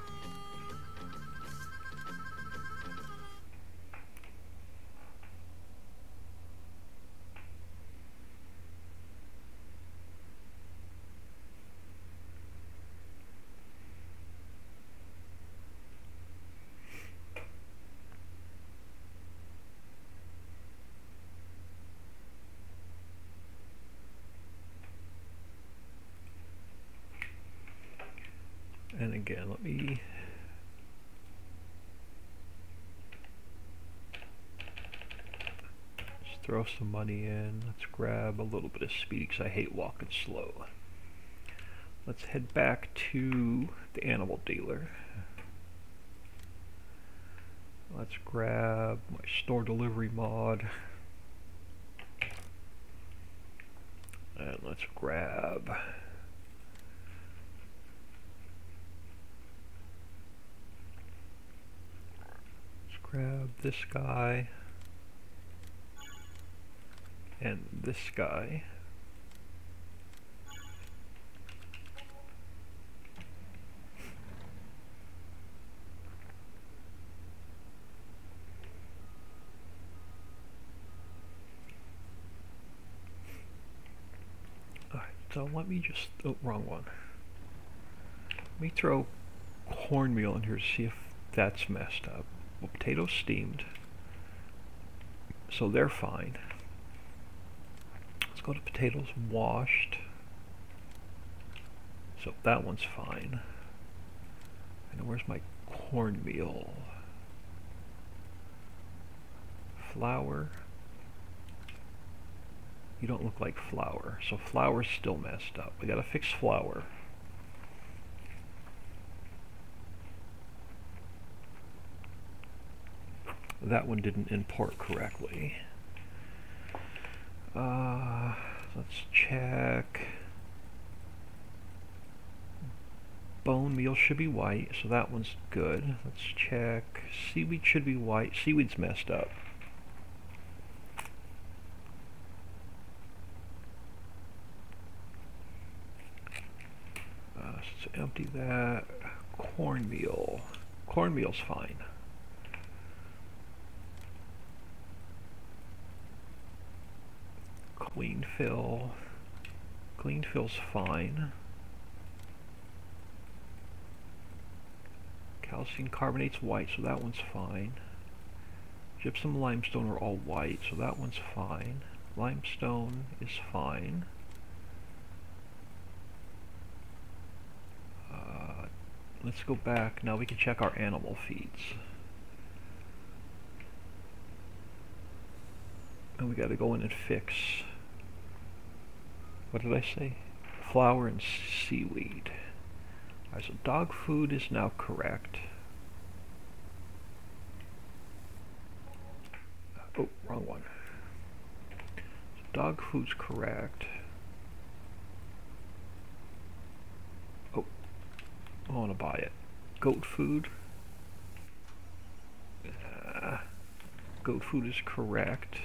[SPEAKER 1] And again, let me just throw some money in. Let's grab a little bit of speed because I hate walking slow. Let's head back to the animal dealer. Let's grab my store delivery mod. And let's grab this guy and this guy. Alright, so let me just, oh, wrong one. Let me throw cornmeal in here to see if that's messed up. Well, potatoes steamed, so they're fine. Let's go to potatoes washed. So that one's fine. And where's my cornmeal? Flour. You don't look like flour, so flour's still messed up. We gotta fix flour. That one didn't import correctly. Let's check. Bone meal should be white, so that one's good. Let's check. Seaweed should be white. Seaweed's messed up. Let's empty that. Cornmeal. Cornmeal's fine. Clean fill. Clean fill's fine. Calcium carbonate's white, so that one's fine. Gypsum, limestone are all white, so that one's fine. Limestone is fine. Let's go back. Now we can check our animal feeds. And we got to go in and fix. What did I say? Flour and seaweed. Alright, so dog food is now correct. Oh, wrong one. So dog food's correct. Oh, I want to buy it. Goat food. Goat food is correct.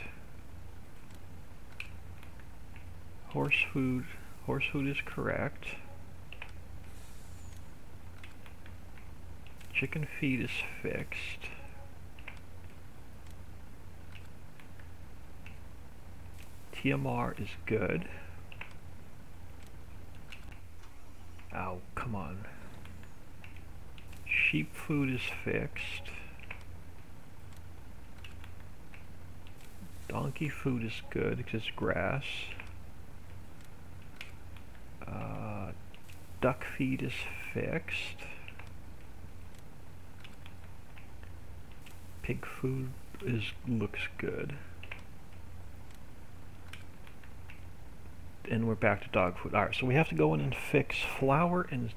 [SPEAKER 1] Horse food is correct. Chicken feed is fixed. TMR is good. Oh, come on. Sheep food is fixed. Donkey food is good because it's grass. Duck feed is fixed. Pig food looks good. And we're back to dog food. Alright, so we have to go in and fix flour and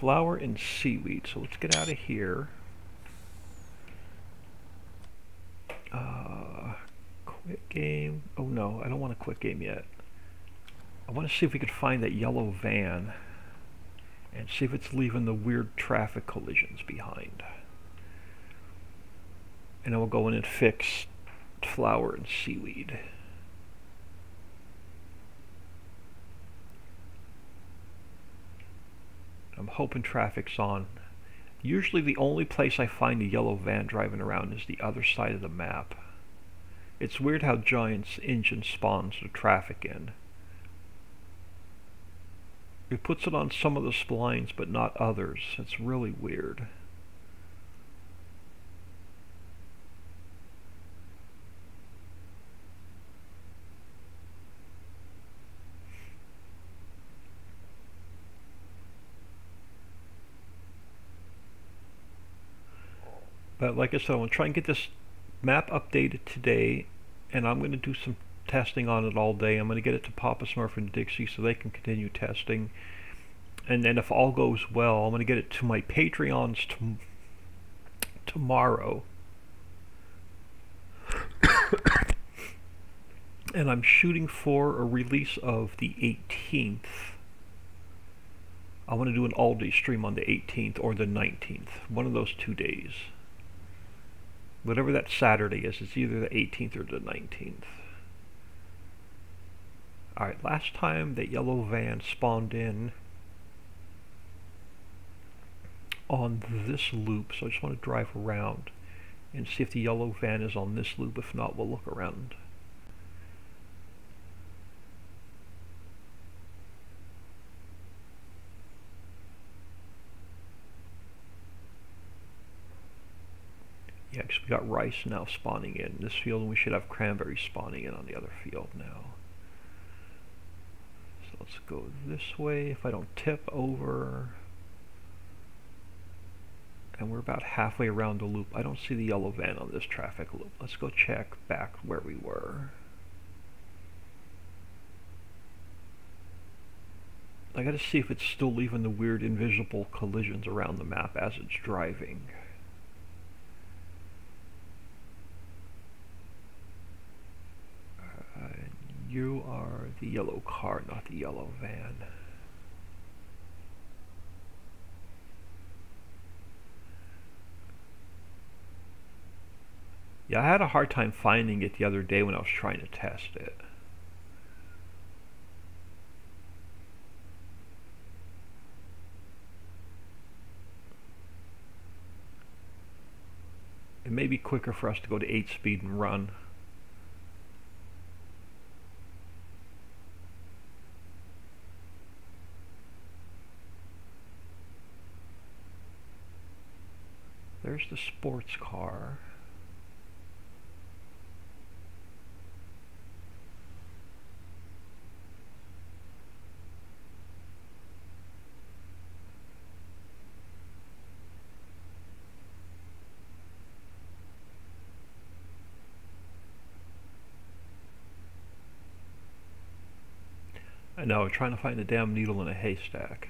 [SPEAKER 1] seaweed. So let's get out of here. Quit game. Oh no, I don't want to quit game yet. I want to see if we could find that yellow van and see if it's leaving the weird traffic collisions behind. And then we'll go in and fix flour and seaweed. I'm hoping traffic's on. Usually the only place I find a yellow van driving around is the other side of the map. It's weird how Giant's engine spawns the traffic in. It puts it on some of the splines but not others. It's really weird. But like I said, I'm going to try and get this map updated today, and I'm going to do some testing on it all day. I'm going to get it to Papa Smurf and Dixie so they can continue testing. And then if all goes well, I'm going to get it to my Patreons tomorrow. And I'm shooting for a release of the 18th. I want to do an all-day stream on the 18th or the 19th. One of those 2 days. Whatever that Saturday is, it's either the 18th or the 19th. Alright, last time that yellow van spawned in on this loop, so I just want to drive around and see if the yellow van is on this loop. If not, we'll look around. Yeah, because we got rice now spawning in this field, and we should have cranberries spawning in on the other field now. So let's go this way. If I don't tip over, and we're about halfway around the loop. I don't see the yellow van on this traffic loop. Let's go check back where we were. I gotta see if it's still leaving the weird invisible collisions around the map as it's driving. You are the yellow car, not the yellow van. Yeah, I had a hard time finding it the other day when I was trying to test it. It may be quicker for us to go to 8 speed and run. There's the sports car. I know, I'm trying to find a damn needle in a haystack.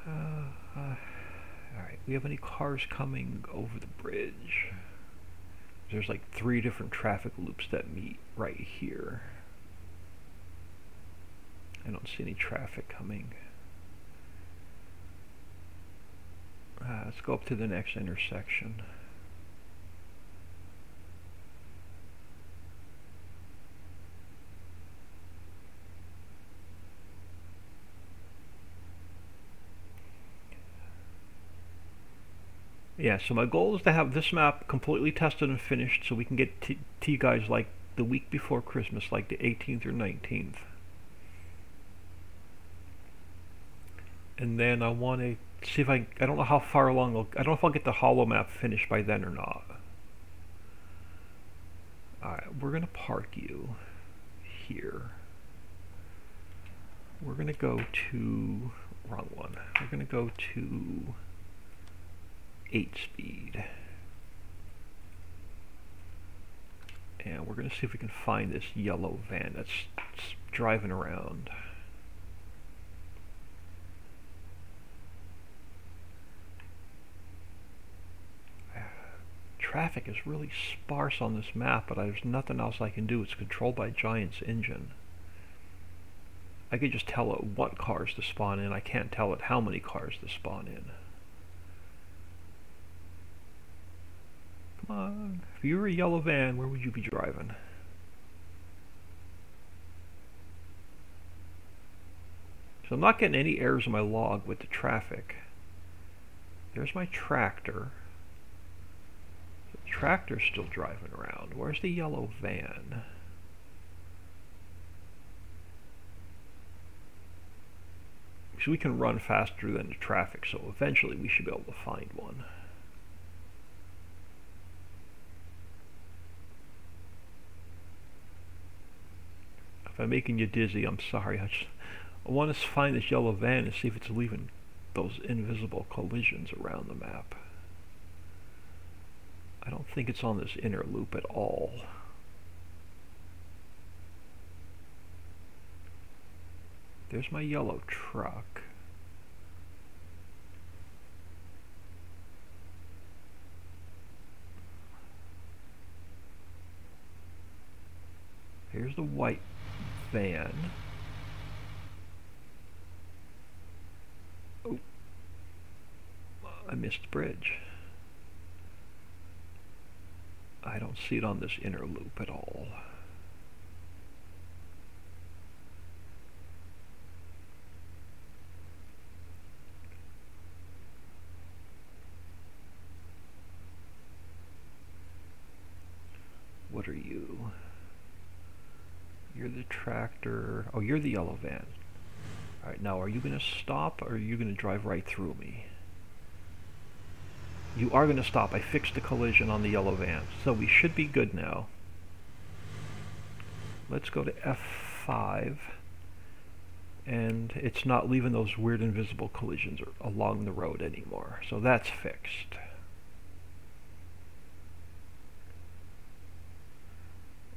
[SPEAKER 1] Alright, we have any cars coming over the bridge? There's like 3 different traffic loops that meet right here. I don't see any traffic coming. Let's go up to the next intersection. Yeah, so my goal is to have this map completely tested and finished so we can get to you guys like the week before Christmas, like the 18th or 19th. And then I want to see if I don't know how far along, I don't know if I'll get the hollow map finished by then or not. Alright, we're going to park you here. We're going to go to, wrong one, we're going to go to 8 speed. And we're going to see if we can find this yellow van that's driving around. Traffic is really sparse on this map, but there's nothing else I can do. It's controlled by Giant's engine. I could just tell it what cars to spawn in. I can't tell it how many cars to spawn in. Come on. If you were a yellow van, where would you be driving? So I'm not getting any errors in my log with the traffic. There's my tractor. The tractor's still driving around. Where's the yellow van? So we can run faster than the traffic, so eventually we should be able to find one. If I'm making you dizzy, I'm sorry. I want to find this yellow van and see if it's leaving those invisible collisions around the map. I don't think it's on this inner loop at all. There's my yellow truck. Here's the white van. Oh, I missed the bridge. I don't see it on this inner loop at all. What are you? You're the tractor. Oh, you're the yellow van. Alright, now are you going to stop or are you going to drive right through me? You are going to stop. I fixed the collision on the yellow van. So we should be good now. Let's go to F5. And it's not leaving those weird invisible collisions along the road anymore. So that's fixed.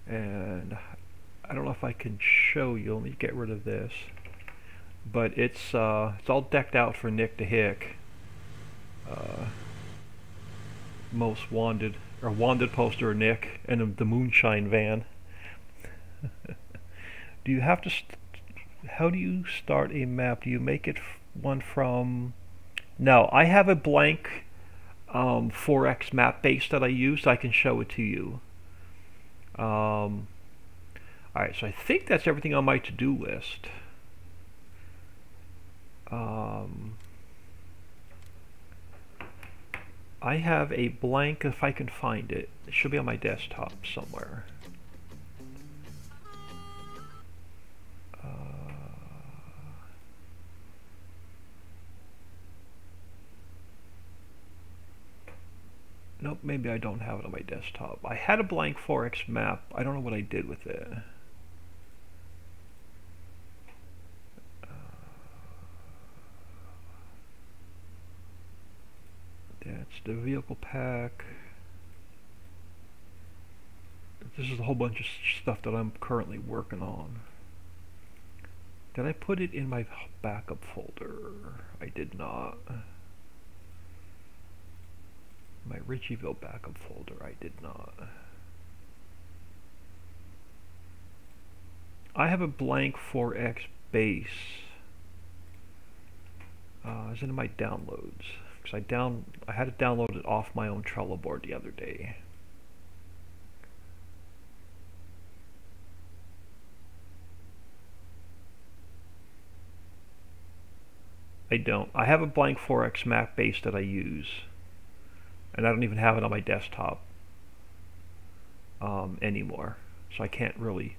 [SPEAKER 1] And I don't know if I can show you. Let me get rid of this. But it's all decked out for Nick the Hick. Most wanted, or wanted poster of Nick, and the moonshine van. Do you have to? How do you start a map? Do you make it one from? No, I have a blank 4x map base that I use. I can show it to you. Alright, so I think that's everything on my to-do list. I have a blank, if I can find it. It should be on my desktop somewhere. Nope, maybe I don't have it on my desktop. I had a blank 4x map. I don't know what I did with it. That's the vehicle pack. This is a whole bunch of stuff that I'm currently working on. Did I put it in my backup folder? I did not. My Ricciville backup folder, I did not. I have a blank 4x base. Is it in my downloads? Because I had to download it off my own Trello board the other day. I don't. I have a blank 4x map base that I use. And I don't even have it on my desktop anymore. So I can't really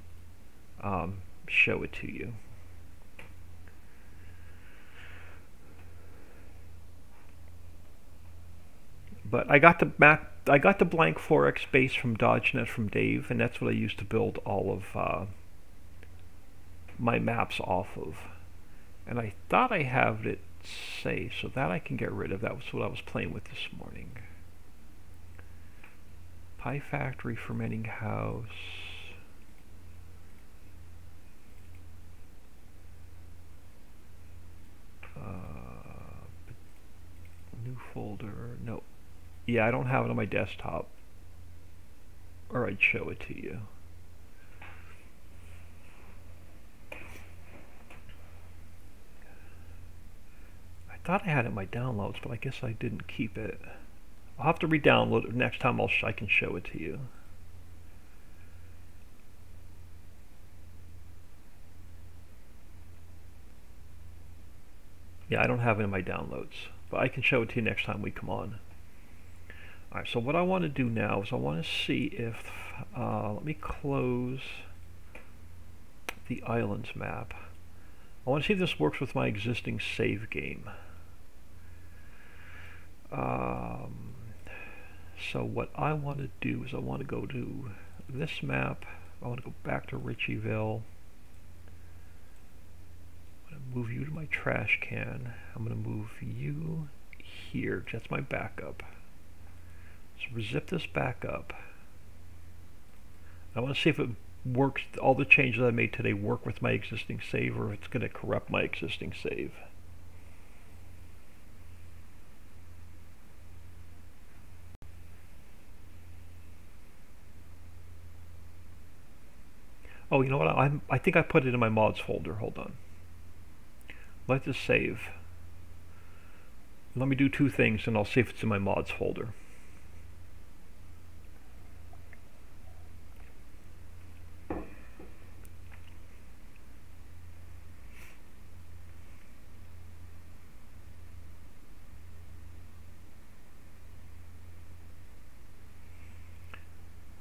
[SPEAKER 1] show it to you. But I got the blank 4x base from DodgeNet from Dave, and that's what I used to build all of my maps off of. And I thought I have it saved, so that I can get rid of. That was what I was playing with this morning. Pie Factory, Fermenting House. New folder. No. Yeah, I don't have it on my desktop. Or I'd show it to you. I thought I had it in my downloads, but I guess I didn't keep it. I'll have to re-download it next time I can show it to you. Yeah, I don't have it in my downloads, but I can show it to you next time we come on. Alright, so what I want to do now is I want to see if, let me close the islands map. I want to see if this works with my existing save game. So what I want to do is I want to go to this map. I want to go back to Ricciville. I'm going to move you to my trash can. I'm going to move you here. That's my backup. So zip this back up. I want to see if it works, all the changes I made today work with my existing save, or if it's going to corrupt my existing save. Oh, you know what? I think I put it in my mods folder. Hold on. Let this save. Let me do two things and I'll see if it's in my mods folder.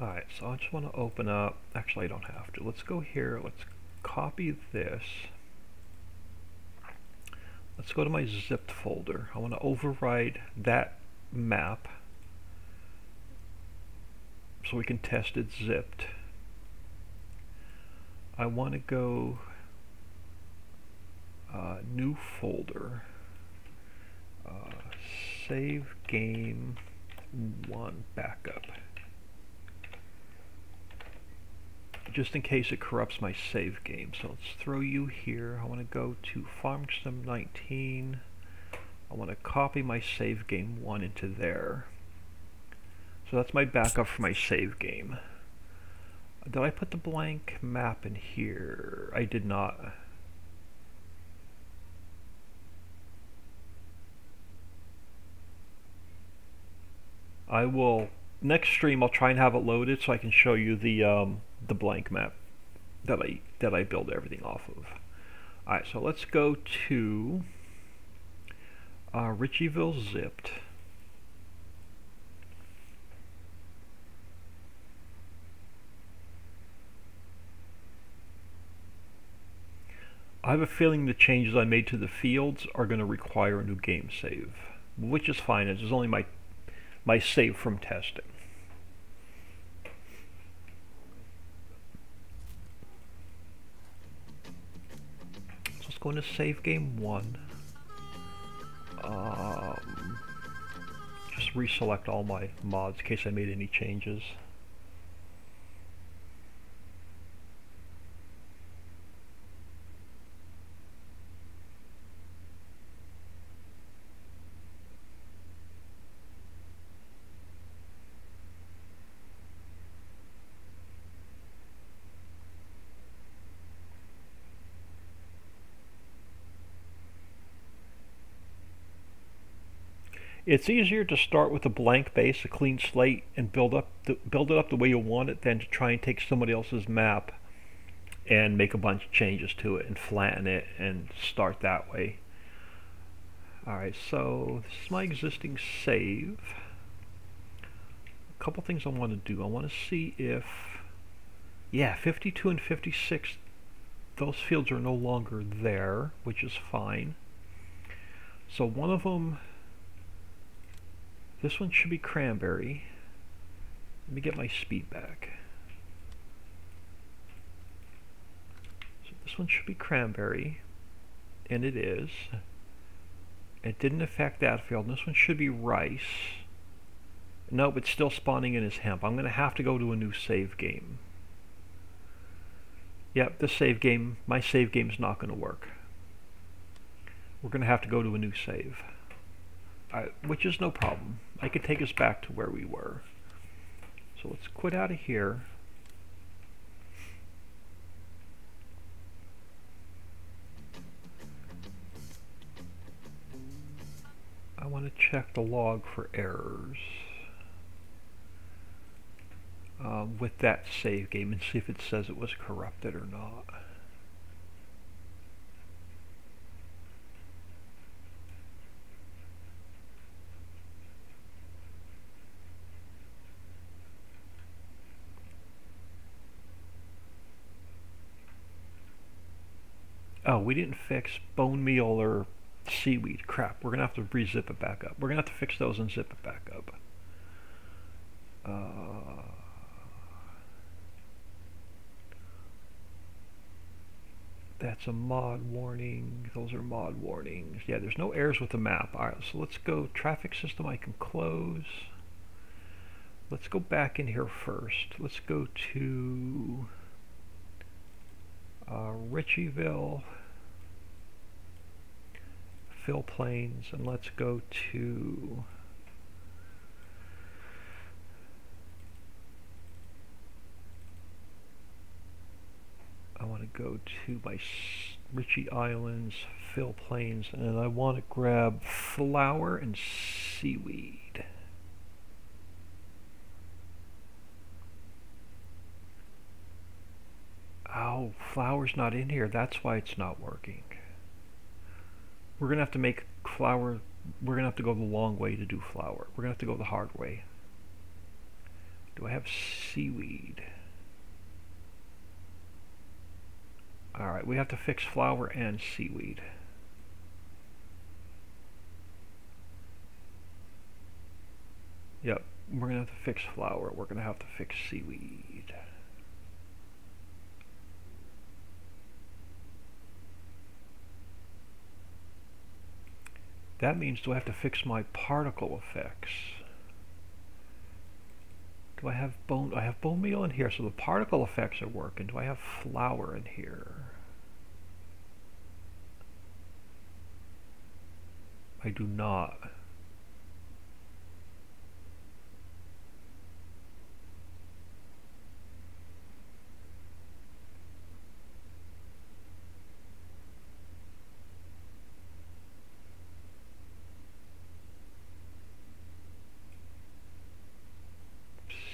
[SPEAKER 1] Alright, so I just want to open up, actually I don't have to. Let's go here, let's copy this. Let's go to my zipped folder. I want to override that map so we can test it zipped. I want to go new folder, save game 1 backup. Just in case it corrupts my save game. So let's throw you here. I want to go to Farm Sim 19. I want to copy my save game 1 into there. So that's my backup for my save game. Did I put the blank map in here? I did not. I will, next stream I'll try and have it loaded so I can show you the blank map that I build everything off of. Alright, so let's go to Ricciville zipped. I have a feeling the changes I made to the fields are going to require a new game save, which is fine. It's only my save from testing. So let's go into save game 1. Just reselect all my mods in case I made any changes. It's easier to start with a blank base, a clean slate, and build it up the way you want it than to try and take somebody else's map and make a bunch of changes to it and flatten it and start that way. Alright, so this is my existing save. A couple things I want to do. I want to see if, yeah, 52 and 56, those fields are no longer there, which is fine. So one of them, this one should be cranberry. Let me get my speed back. So this one should be cranberry, and it is. It didn't affect that field. And this one should be rice. Nope, it's still spawning in as hemp. I'm going to have to go to a new save game. Yep, this save game, my save game is not going to work. We're going to have to go to a new save. Which is no problem. I could take us back to where we were. So let's quit out of here. I want to check the log for errors with that save game and see if it says it was corrupted or not. Oh, we didn't fix bone meal or seaweed. Crap, we're going to have to re-zip it back up. We're going to have to fix those and zip it back up. That's a mod warning. Those are mod warnings. Yeah, there's no errors with the map. Alright, so let's go. Traffic system I can close. Let's go back in here first. Let's go to Ricciville, fill planes, and let's go to I want to go to my Ritchie Islands, fill planes, and I want to grab flour and seaweed. Oh, flour's not in here. That's why it's not working. We're going to have to make flour. We're going to have to go the long way to do flour. We're going to have to go the hard way. Do I have seaweed? Alright, we have to fix flour and seaweed. Yep, we're going to have to fix flour. We're going to have to fix seaweed. That means, do I have to fix my particle effects? Do I have bone? I have bone meal in here, so the particle effects are working. Do I have flour in here? I do not.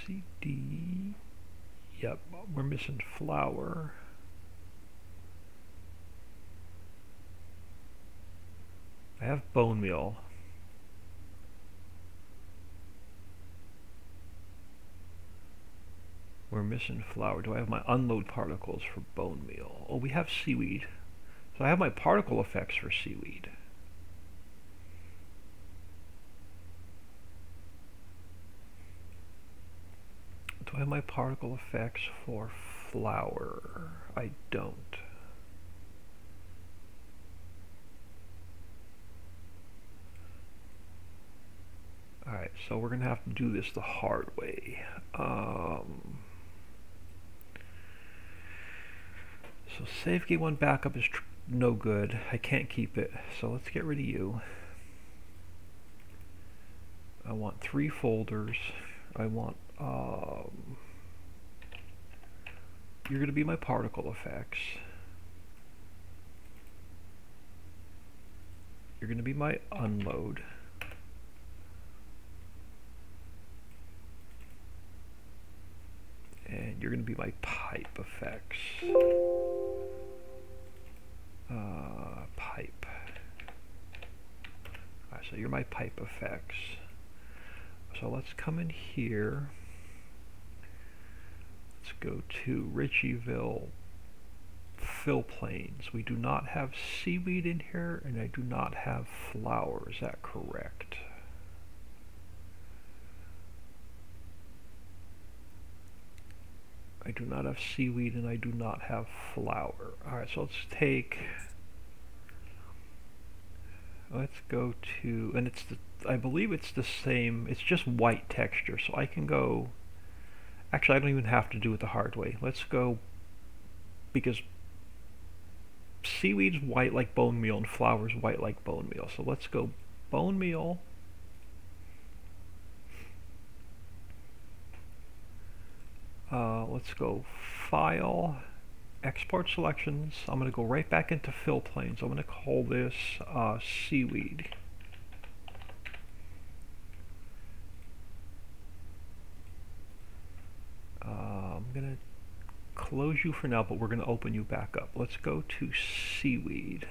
[SPEAKER 1] CD. Yep, we're missing flour. I have bone meal. We're missing flour. Do I have my unload particles for bone meal? Oh, we have seaweed. So I have my particle effects for seaweed. Do I have my particle effects for flour? I don't. Alright, so we're going to have to do this the hard way. So save game 1 backup is no good. I can't keep it. So let's get rid of you. I want 3 folders. I want you're going to be my particle effects. You're going to be my unload. And you're going to be my pipe effects. Pipe. Alright, so you're my pipe effects. So let's come in here. Let's go to Ricciville, fill planes. We do not have seaweed in here, and I do not have flour. Is that correct? I do not have seaweed, and I do not have flour. Alright, so let's go to, and it's the, I believe it's the same, it's just white texture, so I can go, actually I don't even have to do it the hard way. Let's go, because seaweed's white like bone meal and flour's white like bone meal, so let's go bone meal. Let's go File, Export Selections. I'm going to go right back into Fill Planes. I'm going to call this Seaweed. I'm going to close you for now, but we're going to open you back up. Let's go to Seaweed.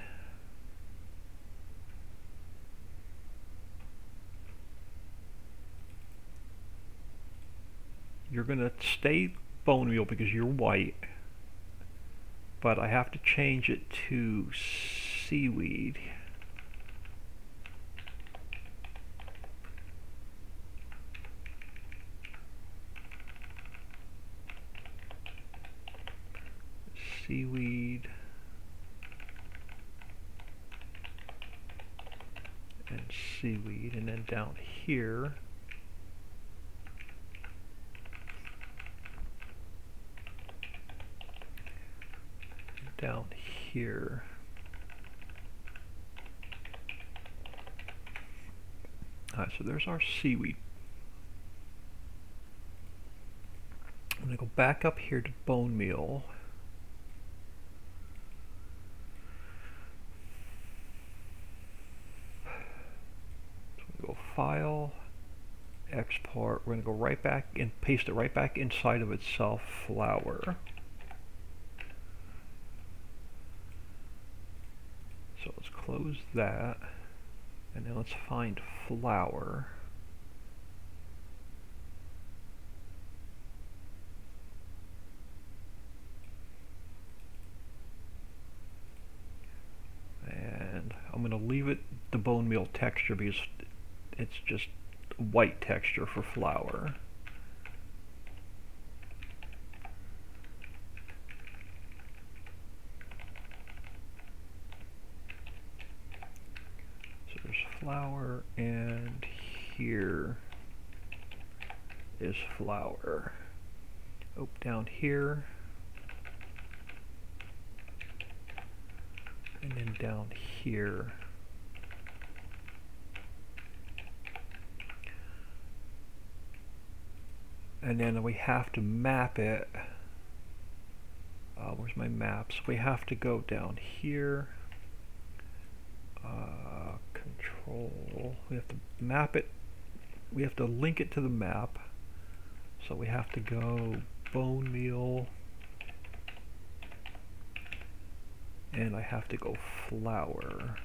[SPEAKER 1] You're going to stay bone meal because you're white, but I have to change it to seaweed. Seaweed and seaweed, and then down here down here. Alright, so there's our seaweed. I'm going to go back up here to bone meal. So we go File, Export. We're going to go right back and paste it right back inside of itself, flour. So let's close that. And then let's find flour. And I'm going to leave it the bone meal texture because it's just white texture for flour. So there's flour, and here is flour. Oh, down here. And then down here. And then we have to map it. Where's my maps? We have to go down here. Control. We have to map it. We have to link it to the map. So we have to go bone meal. And I have to go flour.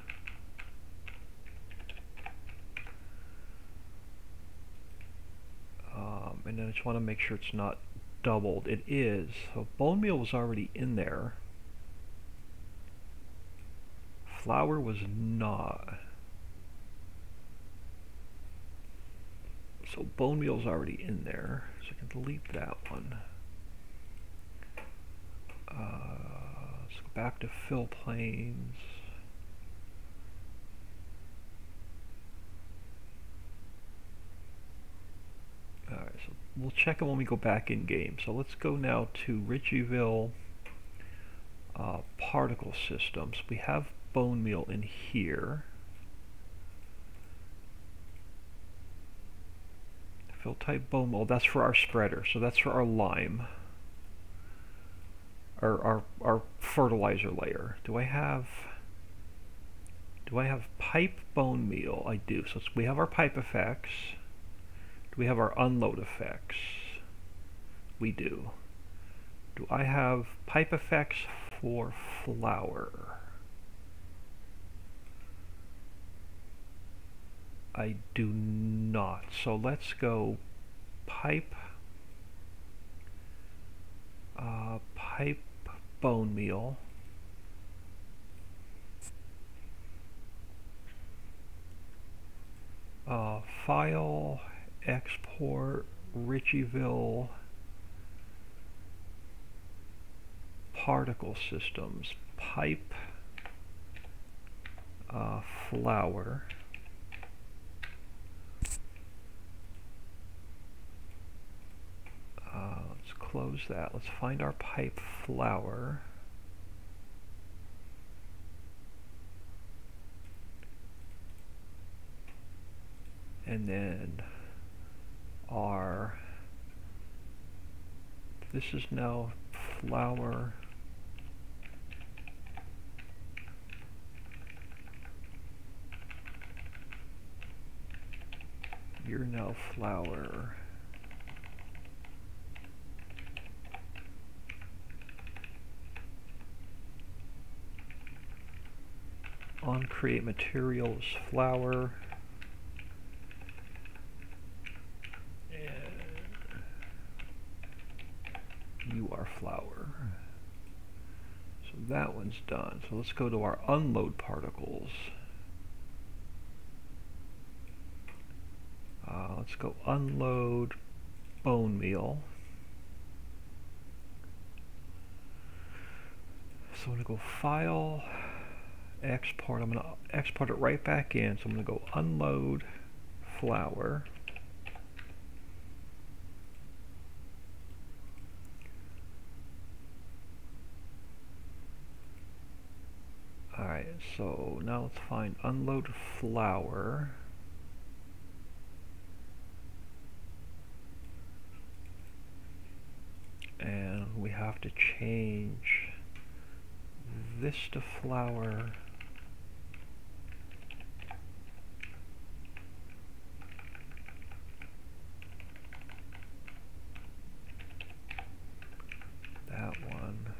[SPEAKER 1] And then I just want to make sure it's not doubled. It is. So bone meal was already in there. Flour was not. So bone meal is already in there. So I can delete that one. Let's go back to fill planes. Alright, so we'll check it when we go back in game. So let's go now to Ricciville particle systems. We have bone meal in here. Fill type bone meal, that's for our spreader, so that's for our lime. Our fertilizer layer. Do I have pipe bone meal? I do. So we have our pipe effects. Do we have our unload effects? We do. Do I have pipe effects for flour? I do not. So let's go pipe bone meal. File, export, Ricciville particle systems, pipe flour. Let's close that. Let's find our pipe flour. And then this is now flour. You're now flour. On create materials flour. You are flour. So that one's done. So let's go to our unload particles. Let's go unload bone meal. So I'm going to go file, export. I'm going to export it right back in. So I'm going to go unload flour. So now let's find unload flour. And we have to change this to flour. That one.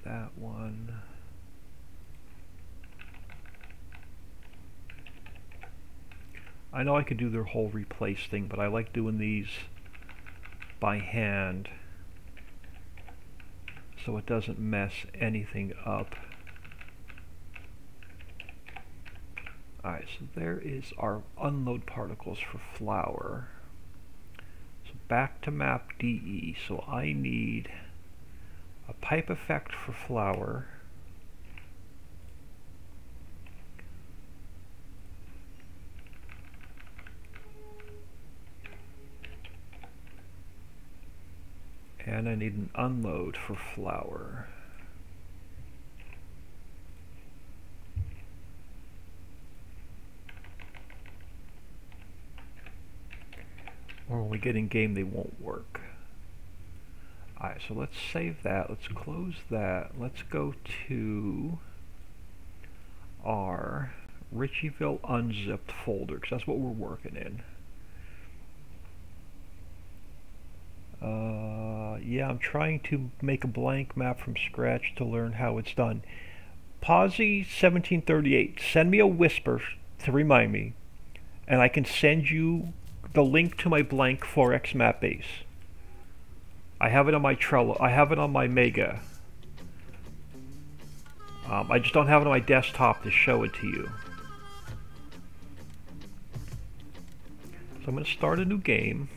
[SPEAKER 1] That one. I know I could do their whole replace thing, but I like doing these by hand so it doesn't mess anything up. Alright, so there is our unload particles for flour. So back to map DE. So I need a pipe effect for flour. And I need an unload for flour. Or when we get in game, they won't work. Alright, so let's save that. Let's close that. Let's go to our Ricciville unzipped folder, because that's what we're working in. Yeah, I'm trying to make a blank map from scratch to learn how it's done. Posy1738, send me a whisper to remind me, and I can send you the link to my blank 4x map base. I have it on my Trello. I have it on my Mega. I just don't have it on my desktop to show it to you. So I'm going to start a new game.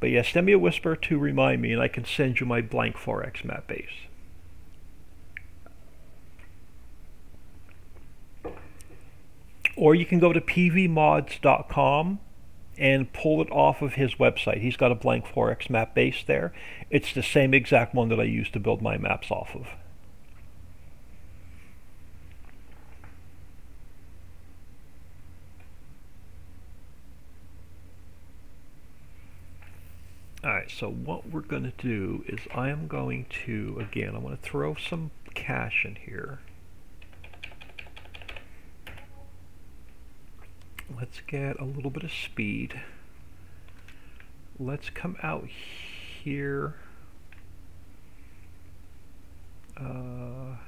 [SPEAKER 1] But yeah, send me a whisper to remind me, and I can send you my blank 4x map base. Or you can go to pvmods.com and pull it off of his website. He's got a blank 4x map base there. It's the same exact one that I use to build my maps off of. Alright, so what we're going to do is I am going to, again, I'm going to throw some cash in here. Let's get a little bit of speed. Let's come out here. Let's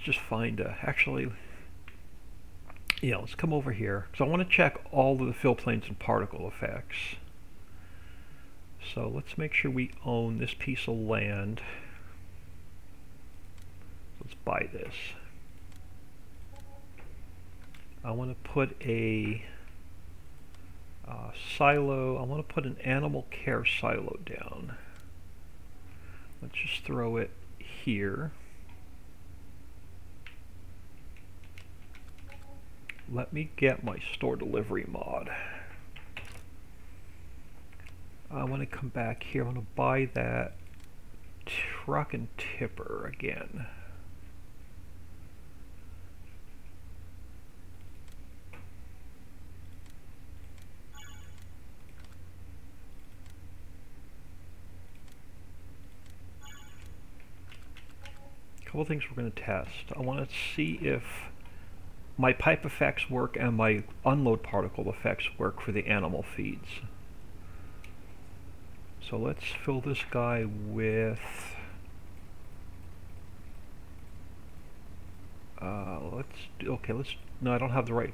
[SPEAKER 1] just find a, actually, yeah, let's come over here. So I want to check all of the fill planes and particle effects. So let's make sure we own this piece of land. Let's buy this. I want to put a silo. I want to put an animal care silo down. Let's just throw it here. Let me get my store delivery mod. I want to come back here. I want to buy that truck and tipper again. A couple things we're going to test. I want to see if my pipe effects work and my unload particle effects work for the animal feeds. So let's fill this guy with no, I don't have the right,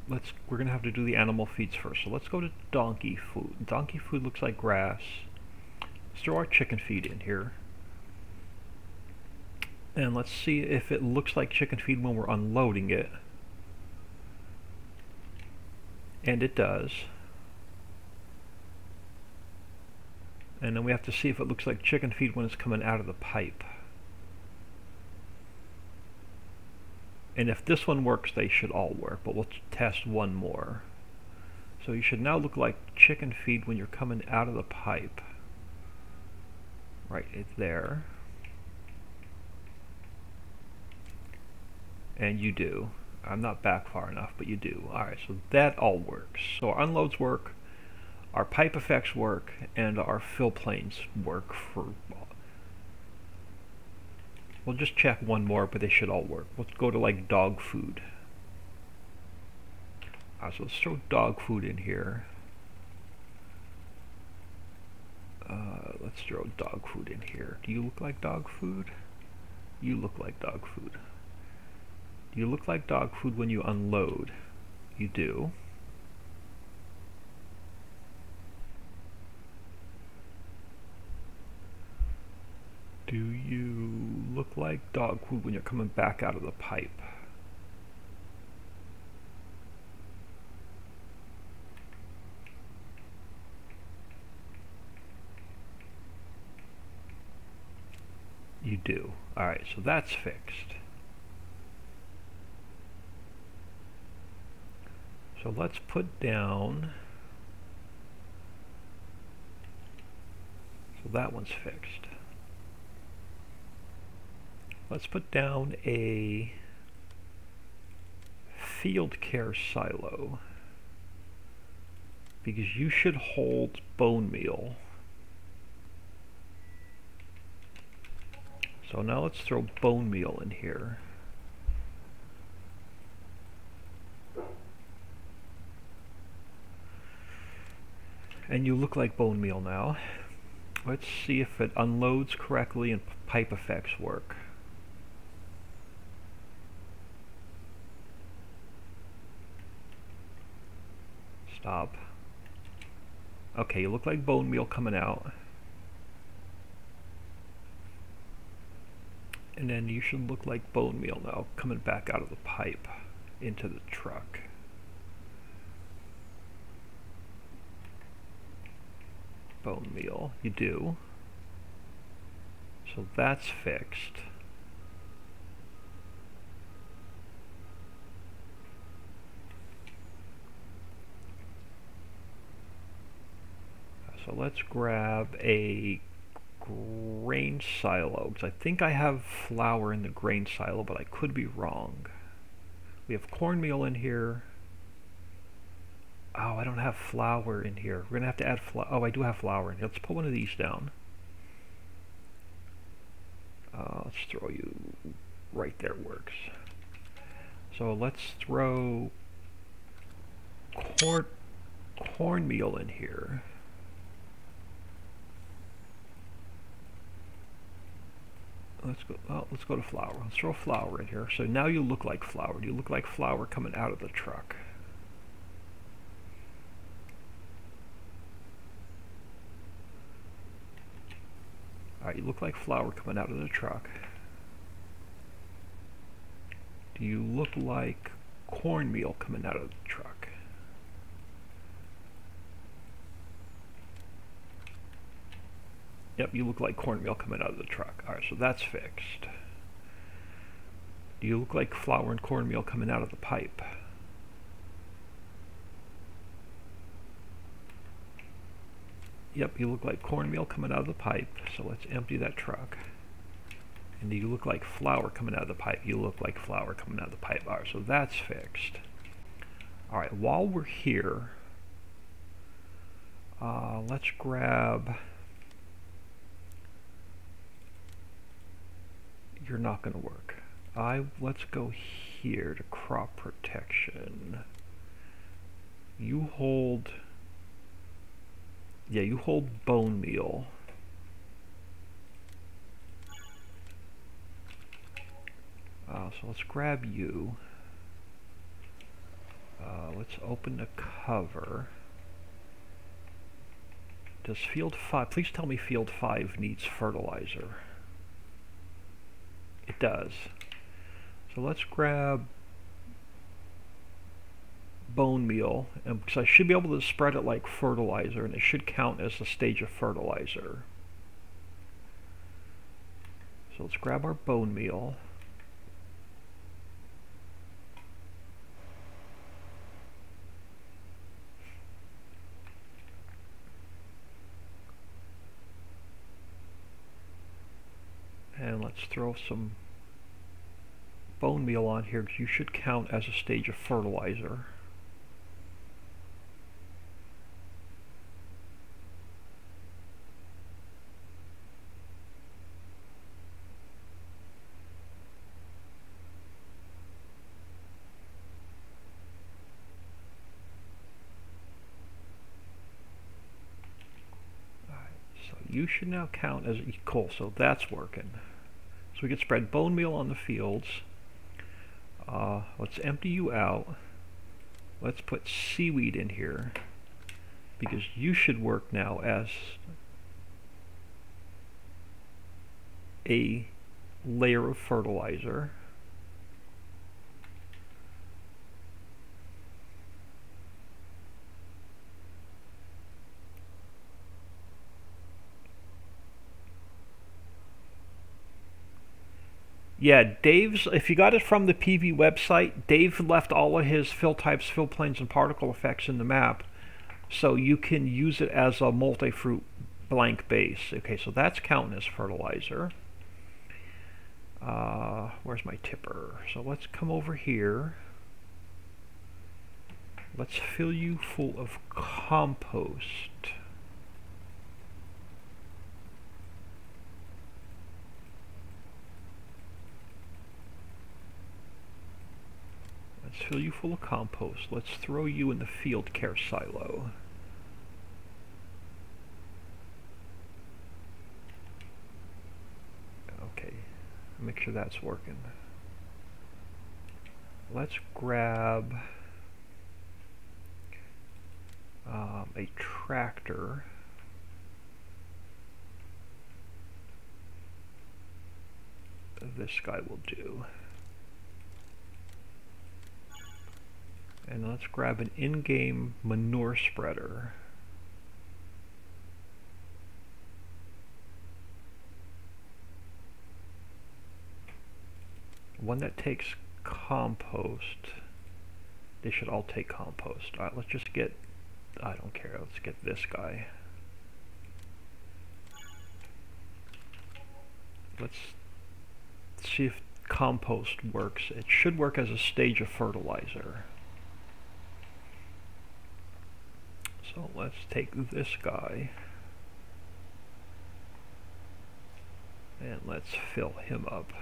[SPEAKER 1] we're gonna have to do the animal feeds first. So let's go to donkey food. Donkey food looks like grass. Let's throw our chicken feed in here. And let's see if it looks like chicken feed when we're unloading it. And it does. And then we have to see if it looks like chicken feed when it's coming out of the pipe. And if this one works, they should all work, but we'll test one more. So you should now look like chicken feed when you're coming out of the pipe. Right there. And you do. I'm not back far enough, but you do. Alright, so that all works. So our unloads work, our pipe effects work, and our fill planes work for... We'll just check one more, but they should all work. Let's go to like dog food. So let's throw dog food in here. Let's throw dog food in here. Do you look like dog food? You look like dog food. Do you look like dog food when you unload? You do. Do you look like dog food when you're coming back out of the pipe? You do. Alright, so that's fixed. So let's put down... So that one's fixed. Let's put down a field care silo, because you should hold bone meal. So now let's throw bone meal in here. And you look like bone meal now. Let's see if it unloads correctly and pipe effects work. Stop. Okay, you look like bone meal coming out. And then you should look like bone meal now, coming back out of the pipe into the truck. Bone meal, you do. So that's fixed. So let's grab a grain silo, because I think I have flour in the grain silo, but I could be wrong. We have cornmeal in here. Oh, I don't have flour in here. We're gonna have to add flour. Oh, I do have flour in here. Let's put one of these down. Let's throw you right there. Works. So let's throw cornmeal in here. Let's go to flour. Let's throw flour in here. So now you look like flour. You look like flour coming out of the truck. Alright, you look like flour coming out of the truck. Do you look like cornmeal coming out of the truck? Yep, you look like cornmeal coming out of the truck. Alright, so that's fixed. Do you look like flour and cornmeal coming out of the pipe? Yep, you look like cornmeal coming out of the pipe. So let's empty that truck. And do you look like flour coming out of the pipe? You look like flour coming out of the pipe. Alright, so that's fixed. Alright, while we're here, let's grab... You're not going to work. Let's go here to crop protection. You hold... Yeah, you hold bone meal. So let's grab you. Let's open the cover. Does field 5... Please tell me field 5 needs fertilizer. It does. So let's grab bone meal, and because I should be able to spread it like fertilizer, and it should count as a stage of fertilizer. So let's grab our bone meal. And let's throw some bone meal on here, because you should count as a stage of fertilizer. So you should now count as equal, so that's working. So we can spread bone meal on the fields. Let's empty you out. Let's put seaweed in here, because you should work now as a layer of fertilizer. Yeah, Dave's, if you got it from the PV website, Dave left all of his fill types, fill planes, and particle effects in the map, so you can use it as a multi-fruit blank base. Okay, so that's counting as fertilizer. Where's my tipper? So let's come over here. Let's fill you full of compost. Let's fill you full of compost. Let's throw you in the field care silo. Okay, make sure that's working. Let's grab a tractor. This guy will do. And let's grab an in-game manure spreader. One that takes compost. They should all take compost. Alright, let's just get, I don't care, let's get this guy. Let's see if compost works. It should work as a stage of fertilizer. So let's take this guy and let's fill him up.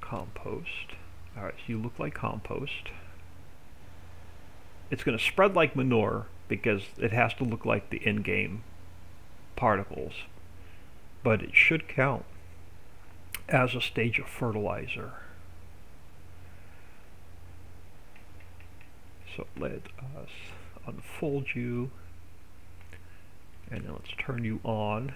[SPEAKER 1] Compost. Alright, so you look like compost. It's going to spread like manure because it has to look like the in-game particles, but it should count as a stage of fertilizer. So let us unfold you, and then let's turn you on,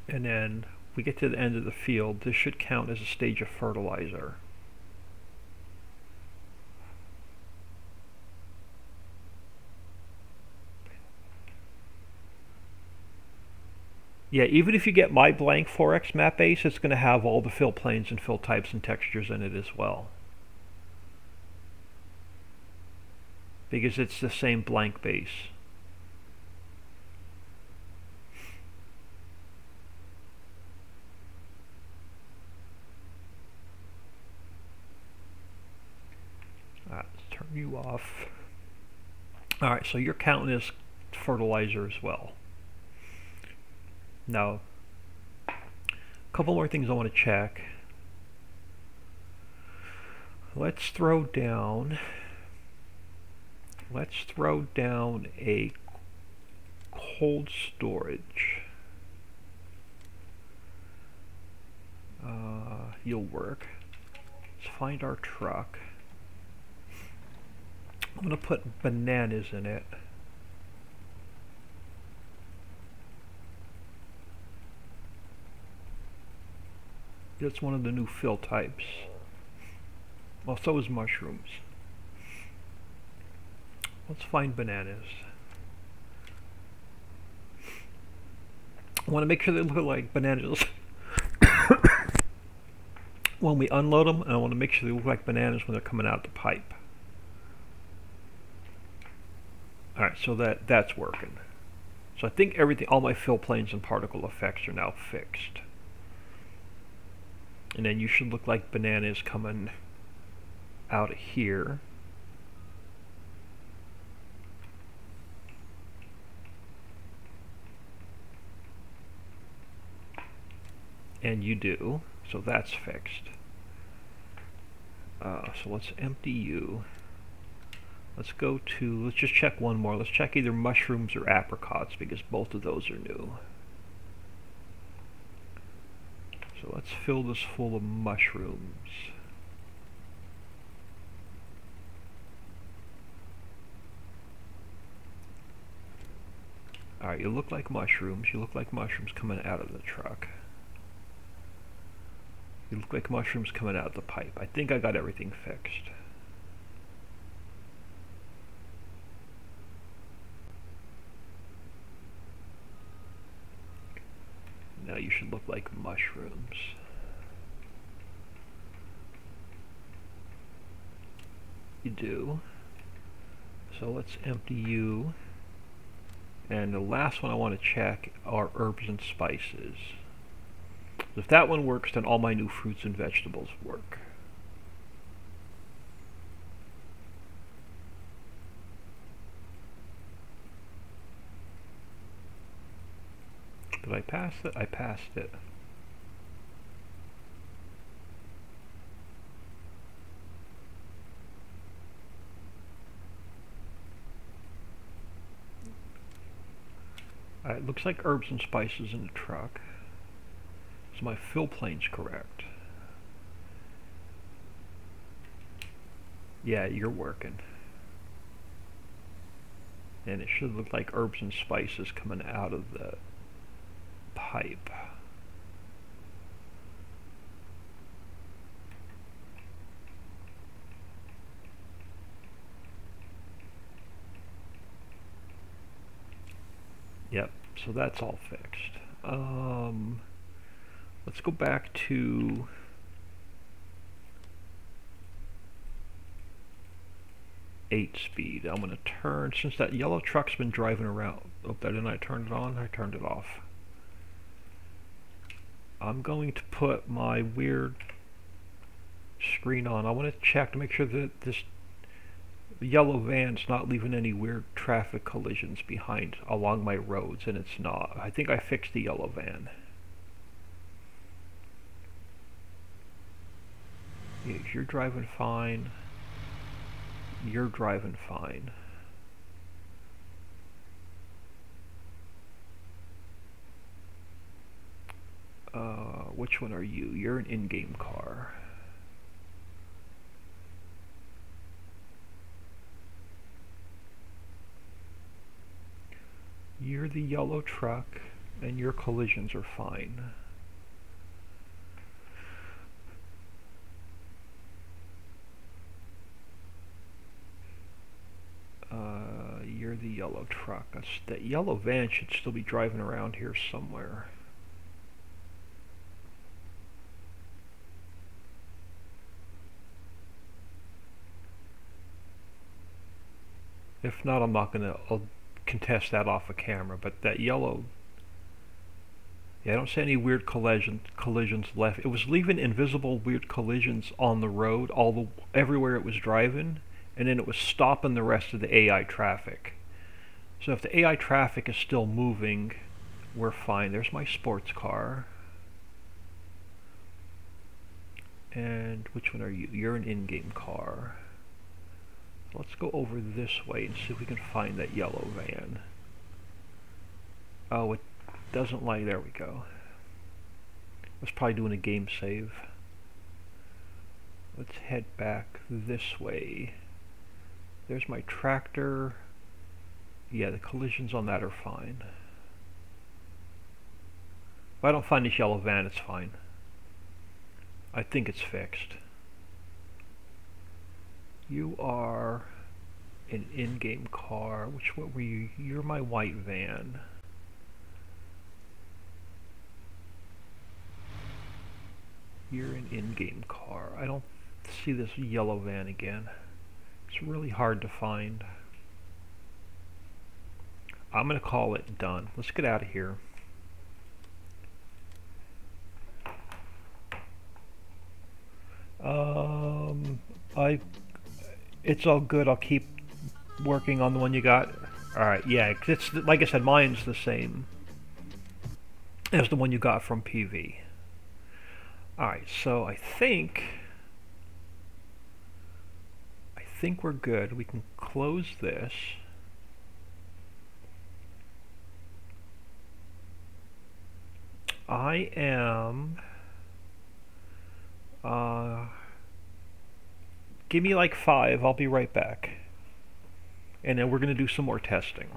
[SPEAKER 1] and then we get to the end of the field. This should count as a stage of fertilizer. Yeah, even if you get my blank 4X map base, it's going to have all the fill planes and fill types and textures in it as well, because it's the same blank base. Alright, let's turn you off. Alright, so you're counting as fertilizer as well. Now, a couple more things I want to check. Let's throw down a cold storage. You'll work. Let's find our truck. I'm going to put bananas in it. That's one of the new fill types. Well, so is mushrooms. Let's find bananas. I want to make sure they look like bananas. when we unload them, and I want to make sure they look like bananas when they're coming out the pipe. Alright, so that's working. So I think everything, all my fill planes and particle effects are now fixed. And then you should look like bananas coming out of here. And you do, so that's fixed. So let's empty you. Let's go to, let's just check one more. Let's check either mushrooms or apricots because both of those are new. So let's fill this full of mushrooms. Alright, you look like mushrooms. You look like mushrooms coming out of the truck. You look like mushrooms coming out of the pipe. I think I got everything fixed. Now you should look like mushrooms. You do. So let's empty you. And the last one I want to check are herbs and spices. If that one works, then all my new fruits and vegetables work. Did I pass it? I passed it. Alright, looks like herbs and spices in the truck. So my fill plane's correct. Yeah, you're working. And it should look like herbs and spices coming out of the pipe. Yep, so that's all fixed. Let's go back to speed. I'm going to turn, since that yellow truck's been driving around. Oh, didn't I turn it on? I turned it off. I'm going to put my weird screen on. I want to check to make sure that this yellow van's not leaving any weird traffic collisions behind along my roads, and it's not. I think I fixed the yellow van. Yes, you're driving fine. You're driving fine. Which one are you? You're an in-game car. You're the yellow truck, and your collisions are fine. You're the yellow truck. That yellow van should still be driving around here somewhere. If not, I'm not gonna, I'll contest that off of camera, but that yellow, yeah, I don't see any weird collisions left. It was leaving invisible weird collisions on the road everywhere it was driving, and then it was stopping the rest of the AI traffic. So if the AI traffic is still moving, we're fine. There's my sports car. And which one are you? You're an in-game car. Let's go over this way and see if we can find that yellow van. Oh, it doesn't like, there we go. It's probably doing a game save. Let's head back this way. There's my tractor. Yeah, the collisions on that are fine. If I don't find this yellow van, it's fine. I think it's fixed. You are an in-game car. What were you? You're my white van. You're an in-game car. I don't see this yellow van again. It's really hard to find. I'm going to call it done. Let's get out of here. It's all good. I'll keep working on the one you got. Alright, yeah, it's like I said, mine's the same as the one you got from PV. Alright, so I think we're good. We can close this. I am give me like 5, I'll be right back. And then we're going to do some more testing.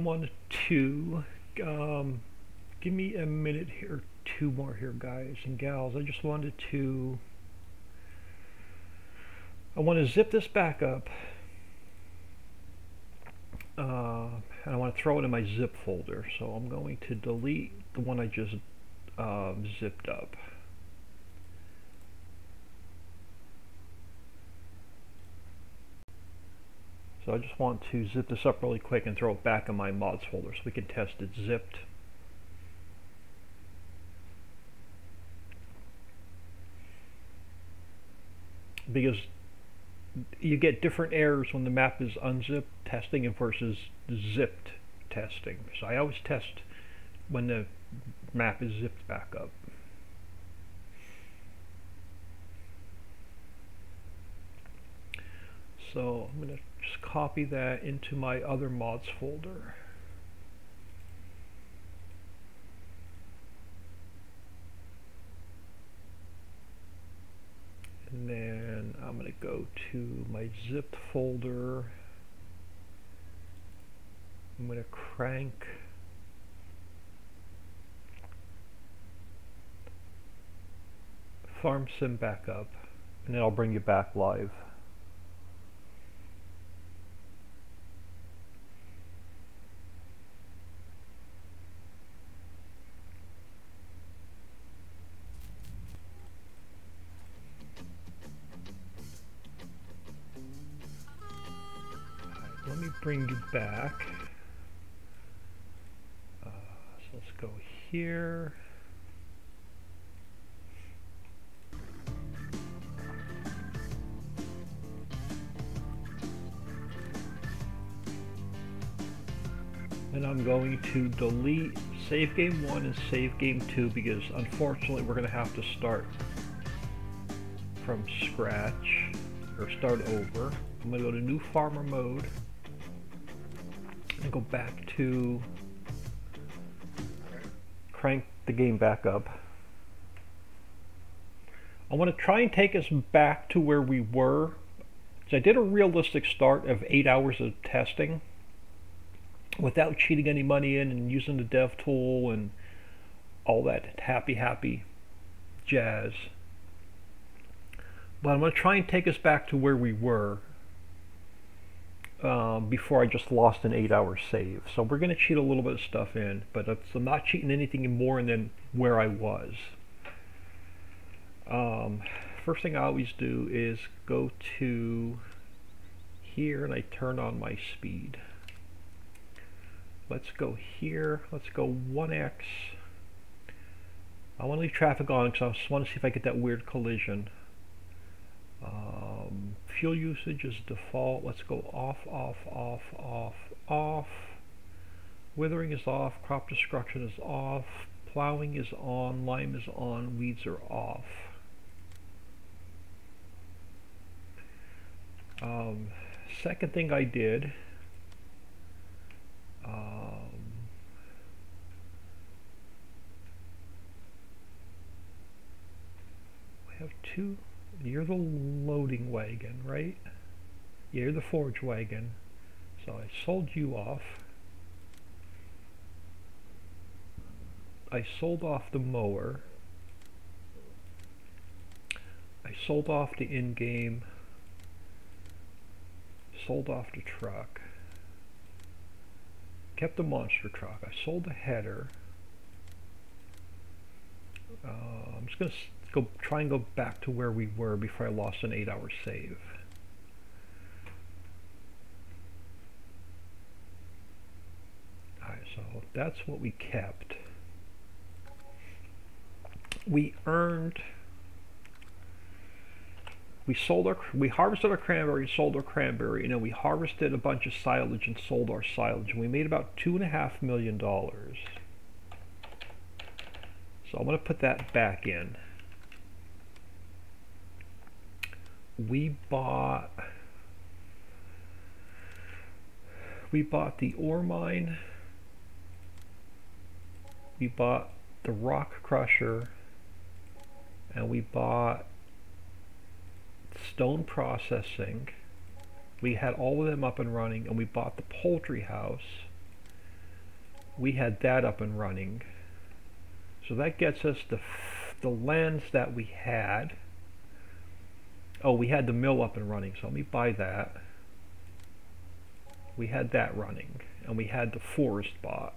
[SPEAKER 1] wanted to give me a minute here, two more here, guys and gals. I just wanted to, I want to zip this back up, and I want to throw it in my zip folder. So I'm going to delete the one I just zipped up. So I just want to zip this up really quick and throw it back in my mods folder so we can test it zipped. Because you get different errors when the map is unzipped testing and versus zipped testing. So I always test when the map is zipped back up. So I'm going to just copy that into my other mods folder. And then I'm going to go to my zipped folder. I'm going to crank Farm Sim back up, and then I'll bring you back live. Let me bring you back. So let's go here. And I'm going to delete save game 1 and save game 2 because unfortunately we're going to have to start from scratch or start over. I'm going to go to new farmer mode and go back to crank the game back up. I want to try and take us back to where we were. So I did a realistic start of 8 hours of testing without cheating any money in and using the dev tool and all that happy jazz. But I'm going to try and take us back to where we were before I just lost an 8-hour save. So we're going to cheat a little bit of stuff in, but I'm not cheating anything more than where I was. First thing I always do is go to here and I turn on my speed. Let's go here, let's go 1x. I want to leave traffic on because I just want to see if I get that weird collision. Fuel usage is default. Let's go off, off, off, off, off. Withering is off, crop destruction is off, plowing is on, lime is on, weeds are off. Second thing I did, we have two. You're the loading wagon, right? Yeah, you're the forage wagon. So I sold you off. I sold off the mower. I sold off the in-game. Sold off the truck. Kept the monster truck. I sold the header. I'm just going to try and go back to where we were before I lost an 8-hour save. Alright, so that's what we kept. We earned, we harvested our cranberry and sold our cranberry, and then we harvested a bunch of silage and sold our silage, and we made about $2.5 million. So I'm going to put that back in. We bought the ore mine, we bought the rock crusher, and we bought stone processing. We had all of them up and running, and we bought the poultry house. we had that up and running. So that gets us the lands that we had. Oh, we had the mill up and running, so let me buy that. We had that running, and we had the forest bought.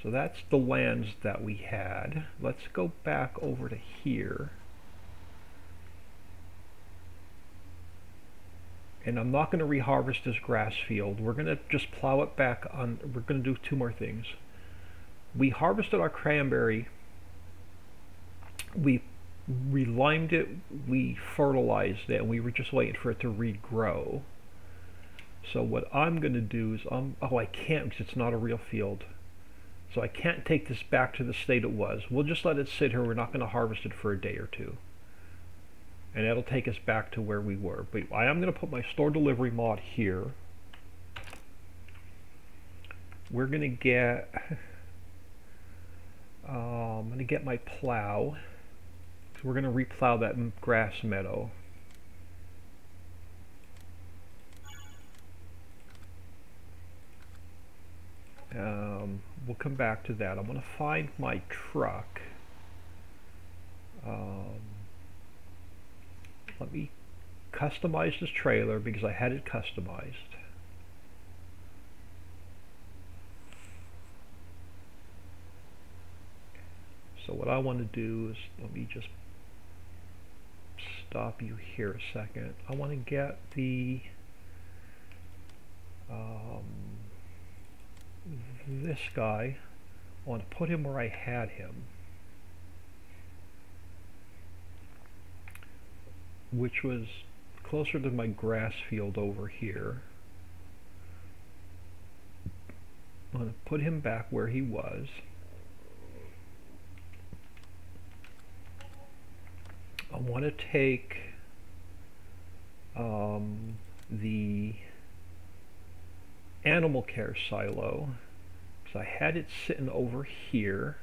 [SPEAKER 1] So that's the lands that we had. Let's go back over to here. And I'm not going to reharvest this grass field. We're going to just plow it back on. We're going to do two more things. We harvested our cranberry. We limed it, we fertilized it, and we were just waiting for it to regrow. So what I'm going to do is, oh, I can't because it's not a real field. So I can't take this back to the state it was. We'll just let it sit here. We're not going to harvest it for a day or two. And that'll take us back to where we were. But I am going to put my store delivery mod here. We're going to get, I'm going to get my plow. So we're going to replow that grass meadow. We'll come back to that. I'm going to find my truck. Let me customize this trailer because I had it customized. So what I want to do is, let me just stop you here a second. I want to get the this guy. I want to put him where I had him, which was closer to my grass field over here. I'm going to put him back where he was. I want to take the animal care silo, because I had it sitting over here.